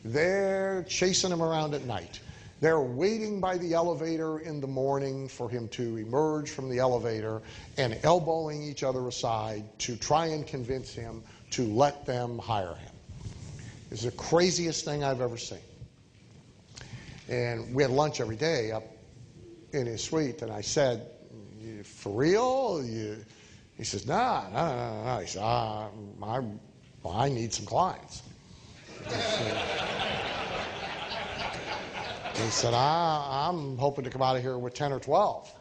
They're chasing him around at night. They're waiting by the elevator in the morning for him to emerge from the elevator and elbowing each other aside to try and convince him to let them hire him. It's the craziest thing I've ever seen. And we had lunch every day up in his suite, and I said, for real? He says, no. He said, I need some clients. He said, I'm hoping to come out of here with 10 or 12.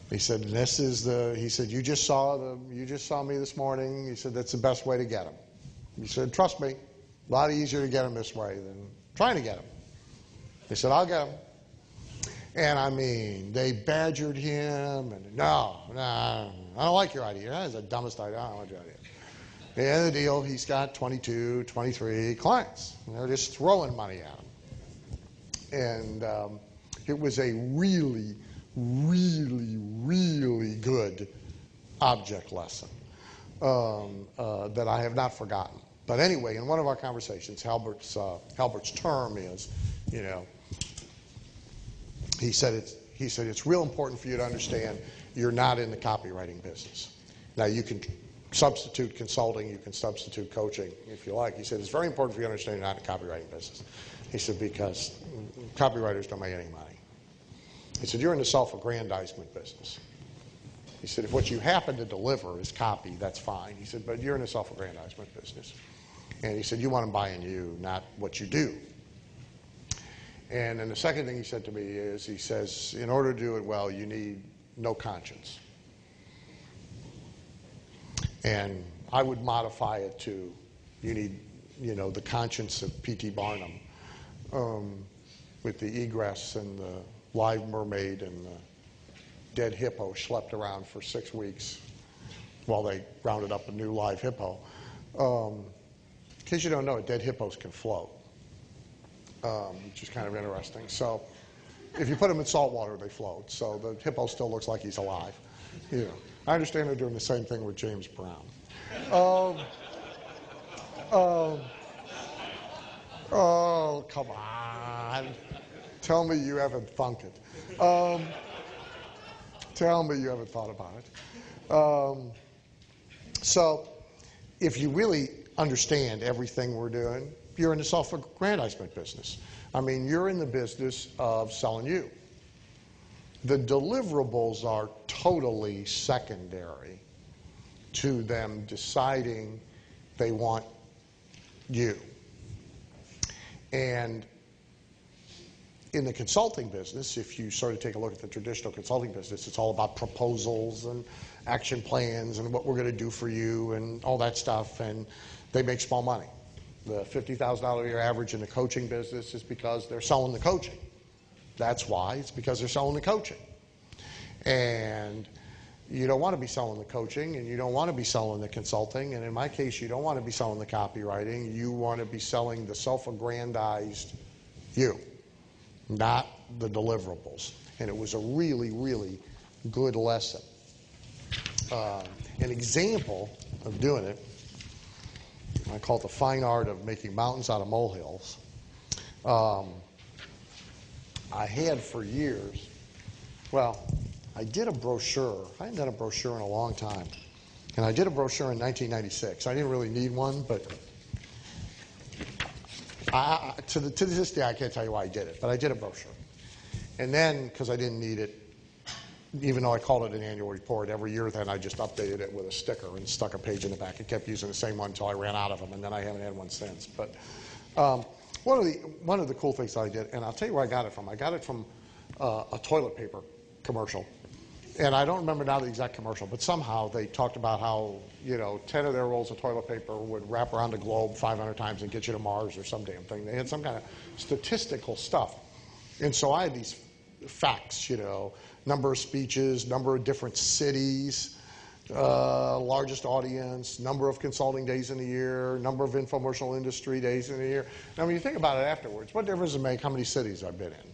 He said, he said, you just saw me this morning. He said, that's the best way to get them. He said, trust me, a lot easier to get them this way than trying to get them. He said, I'll get them. And I mean, they badgered him, and no, I don't like your idea. That's the dumbest idea. I don't like your idea. At the end of the deal, he's got 22, 23 clients. They're just throwing money at him. And it was a really, really, really good object lesson that I have not forgotten. But anyway, in one of our conversations, Halbert's term is, he said it's real important for you to understand you're not in the copywriting business. Now you can substitute consulting, you can substitute coaching if you like. He said it's very important for you to understand you're not in the copywriting business. He said because copywriters don't make any money. He said you're in the self-aggrandizement business. He said if what you happen to deliver is copy, that's fine. He said but you're in the self-aggrandizement business. And he said you want them buying you, not what you do. And then the second thing he said to me is, he says, in order to do it well, you need no conscience. And I would modify it to, you need, the conscience of P.T. Barnum with the egress and the live mermaid and the dead hippo schlepped around for 6 weeks while they rounded up a new live hippo. In case you don't know, dead hippos can float, which is kind of interesting. So if you put them in salt water, they float. So the hippo still looks like he's alive. You know, I understand they're doing the same thing with James Brown. Oh, come on. Tell me you haven't thunk it. Tell me you haven't thought about it. So if you really understand everything we're doing, you're in the self-aggrandizement business. I mean, you're in the business of selling you. The deliverables are totally secondary to them deciding they want you. And in the consulting business, if you sort of take a look at the traditional consulting business, it's all about proposals and action plans and what we're going to do for you and all that stuff, and they make small money. The $50,000 a year average in the coaching business is because they're selling the coaching. That's why. It's because they're selling the coaching. And you don't want to be selling the coaching, and you don't want to be selling the consulting, and in my case, you don't want to be selling the copywriting. You want to be selling the self-aggrandized you, not the deliverables. And it was a really, really good lesson. An example of doing it, I call it the fine art of making mountains out of molehills. I had for years, well, I did a brochure. I hadn't done a brochure in a long time. And I did a brochure in 1996. I didn't really need one, but to this day, I can't tell you why I did it, but I did a brochure. And then, because I didn't need it, even though I called it an annual report, every year then I just updated it with a sticker and stuck a page in the back. I kept using the same one until I ran out of them, and then I haven't had one since. But one of the cool things I did, and I'll tell you where I got it from. I got it from a toilet paper commercial. And I don't remember now the exact commercial, but somehow they talked about how, 10 of their rolls of toilet paper would wrap around the globe 500 times and get you to Mars or some damn thing. They had some kind of statistical stuff. And so I had these facts, number of speeches, number of different cities, largest audience, number of consulting days in a year, number of infomercial industry days in a year. Now, when you think about it afterwards, what difference does it make how many cities I've been in?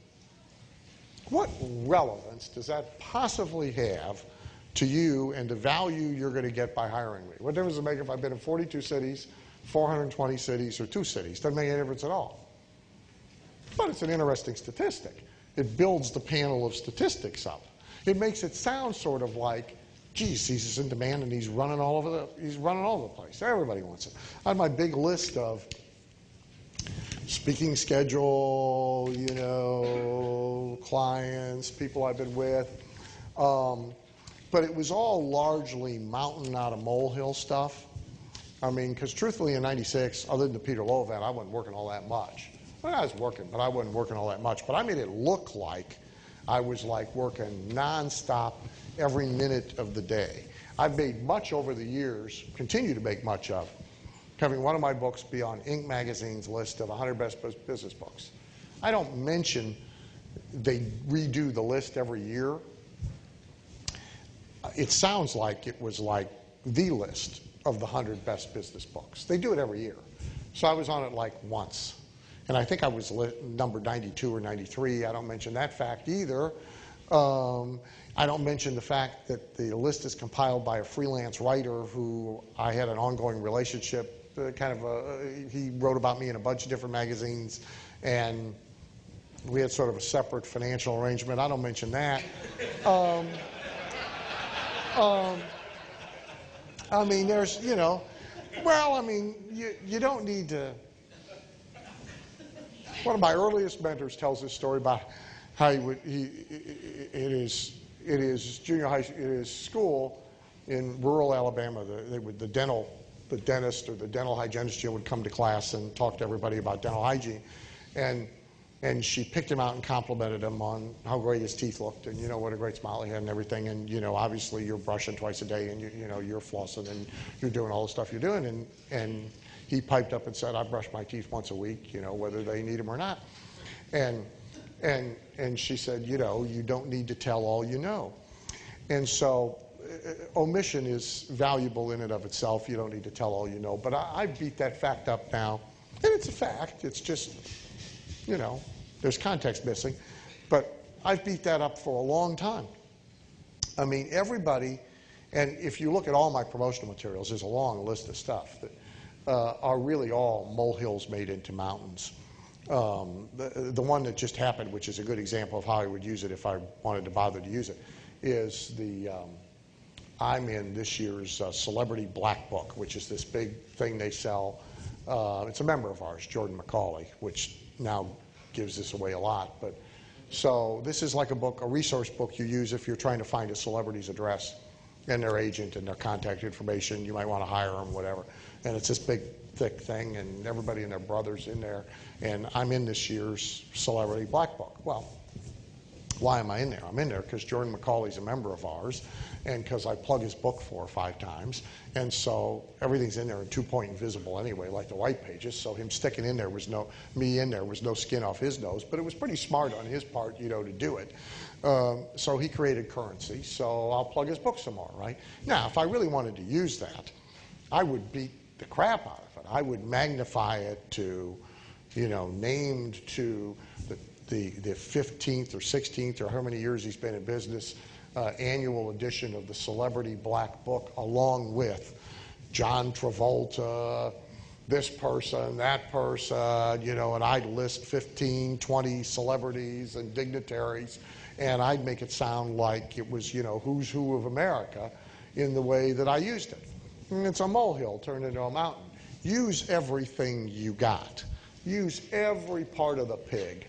What relevance does that possibly have to you and the value you're going to get by hiring me? What difference does it make if I've been in 42 cities, 420 cities, or 2 cities? Doesn't make any difference at all. But it's an interesting statistic. It builds the panel of statistics up. It makes it sound sort of like, geez, he's in demand and he's running all over the place. Everybody wants it. I have my big list of speaking schedule, clients, people I've been with. But it was all largely mountain out of molehill stuff. I mean, because truthfully in 96, other than the Peter Lowe event, I wasn't working all that much. Well, I was working, but I wasn't working all that much. But I made it look like I was like working nonstop every minute of the day. I've made much over the years, continue to make much of, having one of my books be on Inc. magazine's list of 100 best business books. I don't mention they redo the list every year. It sounds like it was like the list of the 100 best business books. They do it every year. So I was on it like once. And I think I was number 92 or 93. I don't mention that fact either. I don't mention the fact that the list is compiled by a freelance writer who I had an ongoing relationship. He wrote about me in a bunch of different magazines, and we had sort of a separate financial arrangement. I don't mention that. I mean, there's, you don't need to. One of my earliest mentors tells this story about how his junior high, his school in rural Alabama, the dentist or the dental hygienist would come to class and talk to everybody about dental hygiene. And she picked him out and complimented him on how great his teeth looked and, what a great smile he had and everything. And, obviously you're brushing twice a day and, you're flossing and you're doing all the stuff you're doing. And he piped up and said, I brush my teeth once a week, whether they need them or not. And she said, you don't need to tell all you know. And so omission is valuable in and of itself. You don't need to tell all you know. But I beat that fact up now. And it's a fact. It's just, you know, there's context missing. But I've beat that up for a long time. I mean, everybody, and if you look at all my promotional materials, there's a long list of stuff that are really all molehills made into mountains. The one that just happened, which is a good example of how I would use it if I wanted to bother to use it, is I'm in this year's Celebrity Black Book, which is this big thing they sell. It's a member of ours, Jordan McCauley, which now gives this away a lot. But so this is like a book, a resource book you use if you're trying to find a celebrity's address and their agent and their contact information. You might want to hire them, whatever. And it's this big, thick thing, and everybody and their brother's in there. And I'm in this year's Celebrity Black Book. Well, why am I in there? I'm in there because Jordan McCauley's a member of ours, and because I plug his book 4 or 5 times. And so everything's in there in 2-point and visible anyway, like the white pages. So him sticking in there was no skin off his nose. But it was pretty smart on his part, you know, to do it. So he created currency. So I'll plug his book some more, right? Now, if I really wanted to use that, I would beat the crap out of it. I would magnify it to, you know, named to the 15th or 16th or how many years he's been in business, annual edition of the Celebrity Black Book, along with John Travolta, this person, that person, you know, and I'd list 15, 20 celebrities and dignitaries, and I'd make it sound like it was, you know, who's who of America in the way that I used it. And it's a molehill turned into a mountain. Use everything you got. Use every part of the pig.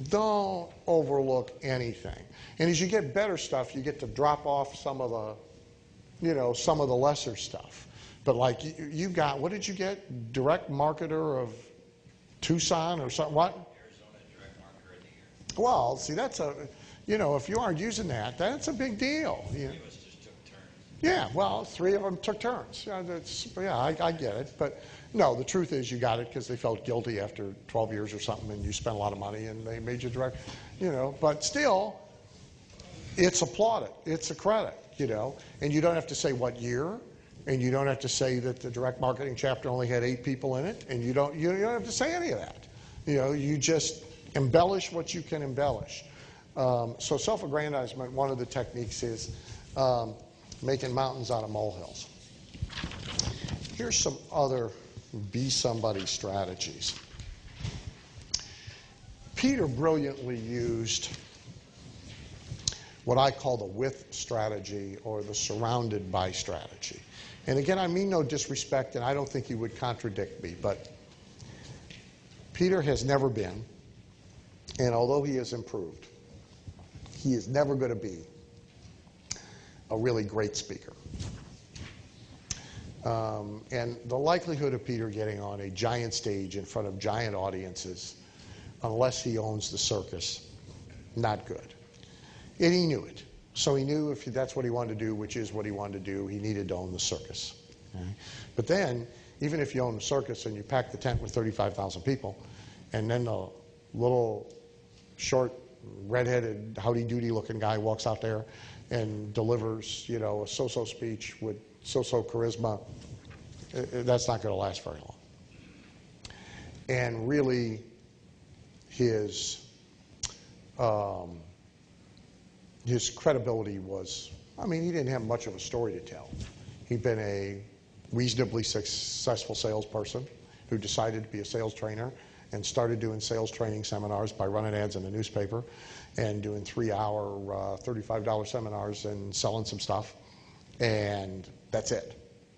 Don't overlook anything. And as you get better stuff, you get to drop off some of the, you know, some of the lesser stuff. But like you got, what did you get? Direct marketer of Tucson or something? What? Arizona direct marketer of the year. Well, see, that's a, you know, if you aren't using that, that's a big deal. You know? It was just took turns. Yeah, well, 3 of them took turns. Yeah, I get it. But no, the truth is you got it because they felt guilty after 12 years or something, and you spent a lot of money, and they made you direct, you know. But still, it's applauded. It's a credit, you know. And you don't have to say what year, and you don't have to say that the direct marketing chapter only had 8 people in it, and you don't have to say any of that. You know, you just embellish what you can embellish. So self-aggrandizement, one of the techniques is making mountains out of molehills. Here's some other be somebody strategies. Peter brilliantly used what I call the with strategy or the surrounded by strategy. And again, I mean no disrespect, and I don't think he would contradict me, but Peter has never been, and although he has improved, he is never going to be a really great speaker. And the likelihood of Peter getting on a giant stage in front of giant audiences, unless he owns the circus, not good. And he knew it. So he knew if that's what he wanted to do, which is what he wanted to do, he needed to own the circus. Okay? But then, even if you own the circus and you pack the tent with 35,000 people, and then the little short, redheaded, howdy-doody looking guy walks out there and delivers, you know, a so-so speech with so-so charisma, that's not going to last very long. And really, his credibility was, I mean, he didn't have much of a story to tell. He'd been a reasonably successful salesperson who decided to be a sales trainer and started doing sales training seminars by running ads in the newspaper and doing 3-hour, $35 seminars and selling some stuff. And that's it.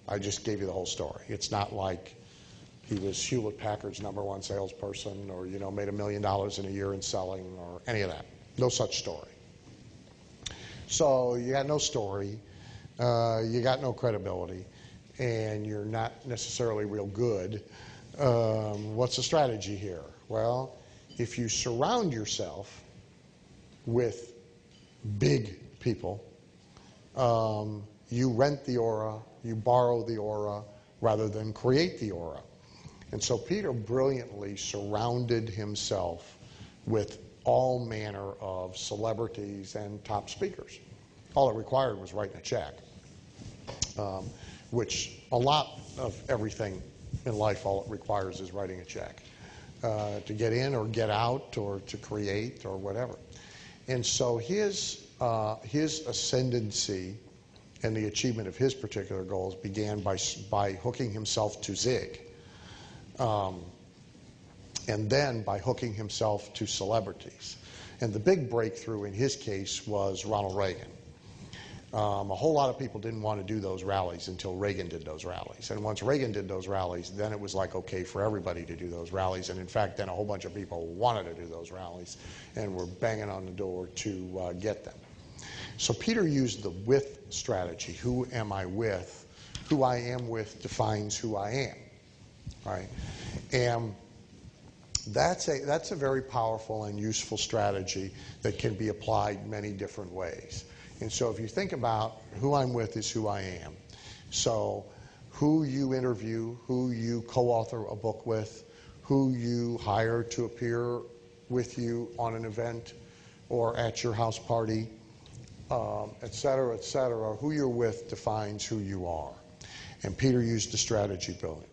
I just gave you the whole story. It's not like he was Hewlett-Packard's #1 salesperson or, you know, made $1 million in a year in selling or any of that. No such story. So you got no story, you got no credibility, and you're not necessarily real good. What's the strategy here? Well, if you surround yourself with big people, you rent the aura, you borrow the aura, rather than create the aura. And so Peter brilliantly surrounded himself with all manner of celebrities and top speakers. All it required was writing a check, which a lot of everything in life, all it requires is writing a check to get in or get out or to create or whatever. And so his ascendancy and the achievement of his particular goals began by hooking himself to Zig, and then by hooking himself to celebrities. And the big breakthrough in his case was Ronald Reagan. A whole lot of people didn't want to do those rallies until Reagan did those rallies. And once Reagan did those rallies, then it was like okay for everybody to do those rallies. And in fact, then a whole bunch of people wanted to do those rallies and were banging on the door to get them. So Peter used the with strategy. Who am I with? Who I am with defines who I am. Right? And that's a very powerful and useful strategy that can be applied many different ways. And so if you think about who I'm with is who I am. So who you interview, who you co-author a book with, who you hire to appear with you on an event or at your house party, et cetera, who you're with defines who you are. And Peter used the strategy building.